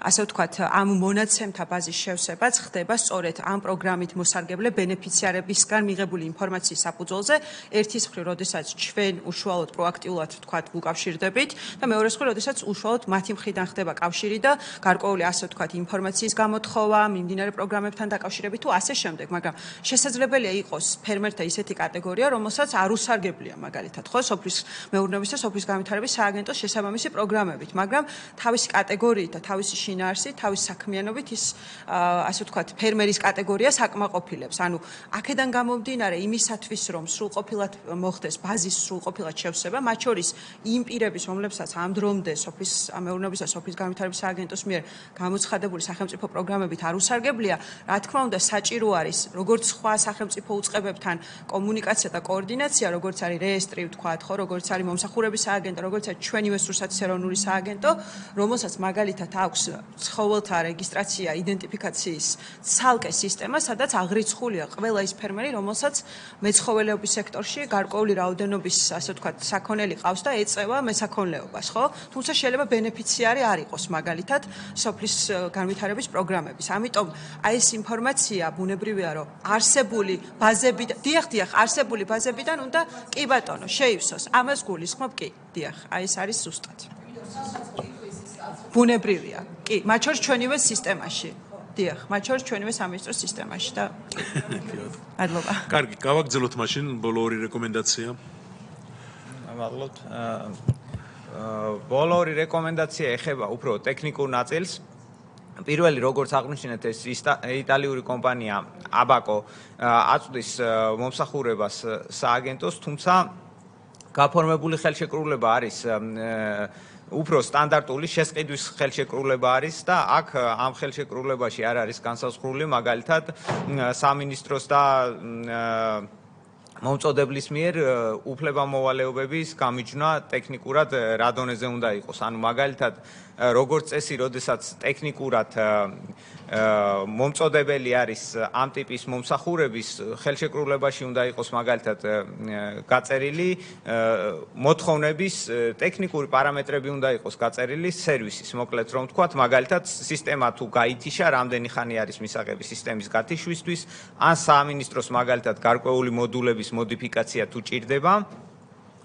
ასე ვთქვათ, ამ მონაცემთა ბაზის შევსებაც ხდება სწორედ ამ პროგრამით მოსარგებლე ბენეფიციარებისგან მიღებული ინფორმაციის საფუძველზე, ერთის მხრივ როდესაც ჩვენ უშუალოდ პროაქტიულად ვთქვათ უკავშირდებით და მეორე მხრივ როდესაც უშუალოდ მათი მხრიდან ხდება კავშირი და გარკვეული ასე ვთქვათ ინფორმაციის გამოთხოვა მიმდინარე პროგრამებთან დაკავშირებით თუ ასე შემდეგ, მაგრამ შესაძლებელია იყოს ფერმერთა ისეთი კატეგორია, რომელსაც არ უსარგებლია მაგალითად, ხო, სოფლის მეურნეობის და სოფლის განვითარების სააგენტოს შესაბამისი პროგრამებით, მაგრამ თავისი კატეგორიით და თავისი შინაარსით, თავისი საქმიანობით ის ასე ვთქვათ ფერმერის კატეგორიას აკმაყოფილებს. ანუ აქედან გამომდინარე იმისათვის რომ სრულყოფილად მოხდეს ბაზის სრულყოფილად შევსება, მათ შორის იმ პირების, რომლებსაც ამ დრომდე სოფლის მეურნეობის და სოფლის განვითარების სააგენტოს მიერ გამოცხადებული სახელმწიფო პროგრამებით არ უსარგებლია, რა თქმა უნდა, საჭირო არის როგორც სხვა სახელმწიფო უწყებებთან კომუნიკაცია და კოორდინაცია, როგორც არის რეესტრი, ვთქვათ, ხო, როგორც არის მომსახურების სააგენტო, როგორც არის ჩვენი რესურსების ეროვნული სააგენტო, რომელსაც მაგალითად აქვს ცხოველთა რეგისტრაცია, იდენტიფიკაციის ცალკე სისტემა, სადაც აღრიცხულია ყველა ის ფერმერი, რომელსაც მეცხოველეობის სექტორში გარკვეული რაოდენობის, ასე ვთქვათ, საქონელი ყავს და ეწევა მესაქონლეობას, ხო? თუმცა შეიძლება ბენეფიციარი არ იყოს მაგალითად სოფლის განვითარების პროგრამების. ამიტომ აი ეს ინფორმაცია ბუნებრივია, რომ არსებული ბაზებიდან უნდა კი ბატონო, შეივსოს. ამას გულისხმობ, კი, დიახ, აი ეს არის ზუსტად. ბუნებრივია. კი, მათ შორის ჩვენივე სისტემაში. დიახ, მათ შორის ჩვენივე სამინისტროს სისტემაში და მადლობა. კარგი, გავაგრძელოთ მაშინ ბოლო ორი რეკომენდაცია. მადლობთ. ბოლო ორი რეკომენდაცია ეხება უფრო ტექნიკურ ნაწილს. პირველი, როგორც აღნიშნეთ, ეს იტალიური კომპანია აბაკო აწვდის მომსახურებას სააგენტოს, თუმცა გაფორმებული ხელშეკრულება არის უფრო სტანდარტული შესყიდვის ხელშეკრულება არის და აქ ამ ხელშეკრულებაში არ არის განსაზღვრული მაგალითად სამინისტროს და მომწოდებლის მიერ უფლებამოვალეობების გამიჯვნა ტექნიკურად რა დონეზე უნდა იყოს. ანუ მაგალითად როგორც წესი, როდესაც ტექნიკურად მომწოდებელი არის ამ ტიპის მომსახურების ხელშეკრულებაში უნდა იყოს მაგალითად გაწერილი მოთხოვნების ტექნიკური პარამეტრები უნდა იყოს გაწერილი სერვისის, მოკლედ რომ ვთქვათ, მაგალითად სისტემა თუ გაითიშა, რამდენი ხანი არის მისაღები სისტემის გათიშვისთვის, ან სამინისტროს მაგალითად გარკვეული მოდულების მოდიფიკაცია თუ ჭირდება,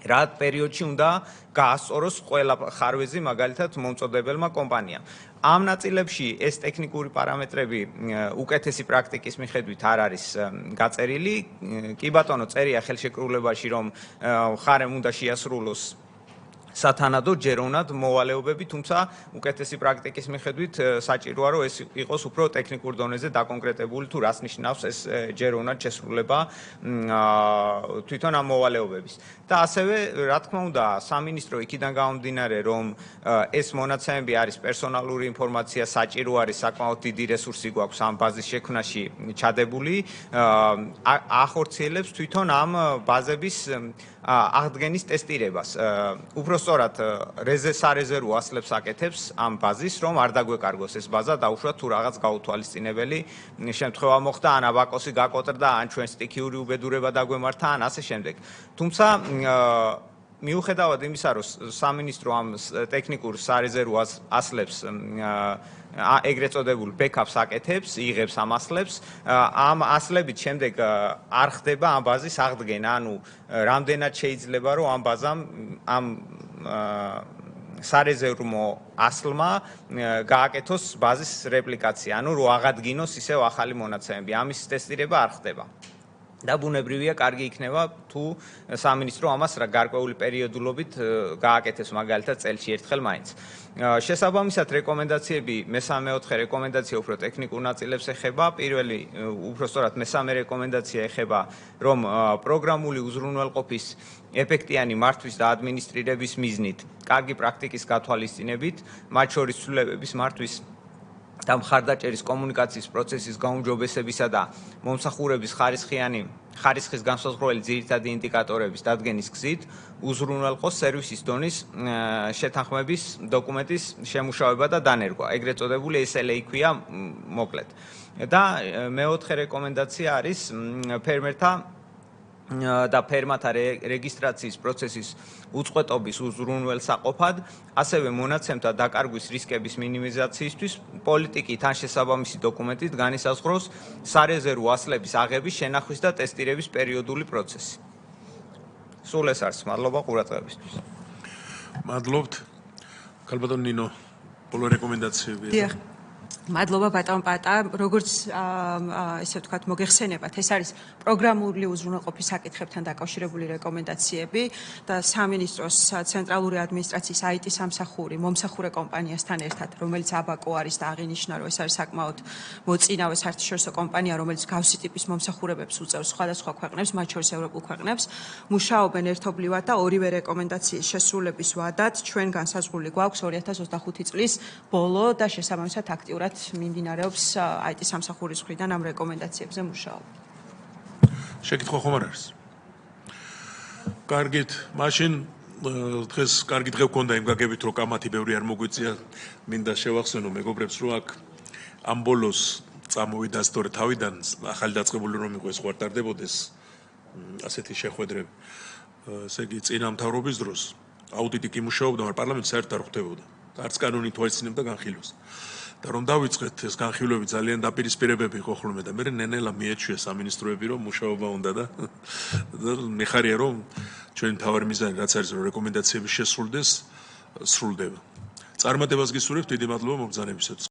რა პერიოდში უნდა გაასწოროს ყველა ხარვეზი მაგალითად მომწოდებელმა კომპანიამ. ამ ნაწილებში ეს ტექნიკური პარამეტრები უკეთესი პრაქტიკის მიხედვით არ არის გაწერილი. კი ბატონო, წერია ხელშეკრულებაში, რომ ხარემ უნდა შეასრულოს სათანადო ჯეროვნად მოვალეობები, თუმცა უკეთესი პრაქტიკის მიხედვით საჭიროა რომ ეს იყოს უფრო ტექნიკურ დონეზე დაკონკრეტებული თუ რას ნიშნავს ეს ჯეროვნად შესრულება თვითონ ამ მოვალეობების. და ასევე რა თქმა უნდა სამინისტრო იქიდან გამომდინარე რომ ეს მონაცემები არის პერსონალური ინფორმაცია, საჭირო არის საკმაოდ დიდი რესურსი გვაქვს ამ ბაზის შექმნაში ჩადებული, ახორციელებს თვითონ ამ ბაზების აღდგენის ტესტირებას. უпростоრად სარეზერვო ასლებს აკეთებს ამ ბაზის, რომ არ დაგვეკარგოს ეს ბაზა, დაუშვათ თუ რაღაც გაუთვალისწინებელი შემთხვევა მოხდა, ან აბაკოსი გაკოტრდა, ან ჩვენ სტიქიური უბედურება დაგვემართა, ან ასე შემდეგ. თუმცა მიუხედავად იმისა, რომ სამინისტრო ამ ტექნიკურ სარეზერვო ასლებს ეგრეთ წოდებულ ბექაპს აკეთებს, იღებს ამ ასლებს, ამ ასლებით შემდეგ არ ხდება ამ ბაზის აღდგენა, ანუ რამდენად შეიძლება რომ ამ ბაზამ ამ სარეზერვო ასლმა გააკეთოს ბაზის რეპლიკაცია, ანუ რომ აღადგინოს ისევ ახალი მონაცემები. ამის ტესტირება არ ხდება. და ბუნებრივია, კარგი იქნება თუ სამინისტრო ამას გარკვეული პერიოდულობით გააკეთებს, მაგალითად წელში ერთხელ მაინც. შესაბამისად რეკომენდაციები, მესამე-მეოთხე რეკომენდაცია უფრო ტექნიკურ ნაწილებს ეხება. პირველი, უпростоრად მესამე რეკომენდაცია ეხება, რომ პროგრამული უზრუნველყოფის ეფექტიანი მართვის და ადმინისტრირების მიზნით, კარგი პრაქტიკის გათვალისწინებით, მათ შორის ცვლილებების მართვის და მხარდაჭერის კომუნიკაციის პროცესის გაუმჯობესებისა და მომსახურების ხარისხის განსაზღვრელი ძირითადი ინდიკატორების დადგენის გზით უზრუნველყოს სერვისის დონის შეთანხმების დოკუმენტის შემუშავება და დანერგვა. ეგრეთ წოდებული SLA ქვია მოკლედ. და მეოთხე რეკომენდაცია არის ფერმათა რეგისტრაციის პროცესის უწყვეტობის უზრუნველსაყოფად, ასევე მონაცემთა დაკარგვის რისკების მინიმიზაციისთვის პოლიტიკით ან შესაბამისი დოკუმენტით განისაზღვროს სარეზერვო ასლების აღების, შენახვის და ტესტირების პერიოდული პროცესი. სულ ეს არის. მადლობა ყურადღებისთვის. მადლობთ. ქალბატონ ნინო, ბოლო რეკომენდაციები. დიახ. მადლობა ბატონ პატა, როგორც ესე ვთქვათ, მოგეხსენებათ, ეს არის პროგრამული უზრუნველყოფის საკითხებთან დაკავშირებული რეკომენდაციები და სამინისტროს ცენტრალური ადმინისტრაციის IT სამსახური მომსახურე კომპანიასთან ერთად, რომელიც აბაკო არის და აღინიშნა, რომ ეს არის საკმაოდ მოწინავე საერთაშორისო კომპანია, რომელიც გავსი ტიპის მომსახურებებს უწევს სხვადასხვა ქვეყნებს, მათ შორის ევროპულ ქვეყნებს, მუშაობენ ერთობლივად და ორივე რეკომენდაციის შესრულების ვადად ჩვენ განსაზღვრული გვაქვს 2025 წლის ბოლო და შესაბამისად აქტიურად მიმდინარეობს IT სამსახურის მხრიდან ამ რეკომენდაციებზე მუშაობა. შეკითხვა ხომ არ არის? კარგით, მაშინ დღეს კარგი დღე გქონდა იმ გაგებით, რომ კამათი ბევრი არ მოგვიწია. მინდა შევახსენო მეგობრებს, რომ აქ ამ ბოლოს წამოვიდა სწორედ თავიდან ახალი დაწყებული რომ იყო ეს ხო არ ტარდებოდეს ასეთი შეხვედრები. ესე იგი წინა მთავრობის დროს აუდიტი კი მუშაობდა, მაგრამ პარლამენტი საერთოდ არ ხვდებოდა. არც კანონი თვალისწინებდა განხილვას. და რომ დავიწყეთ ეს განხილვები ძალიან დაპირისპირებები იყო ხოლმე და მე ნენელა მიეჩვია სამინისტროები რომ მუშაობა უნდა და მეხარია რომ ჩვენი თავარი მიზანი რაც არის რომ რეკომენდაციები შესრულდეს სრულდება. წარმატებას გისურვებთ, დიდი მადლობა მობრძანებისათვის.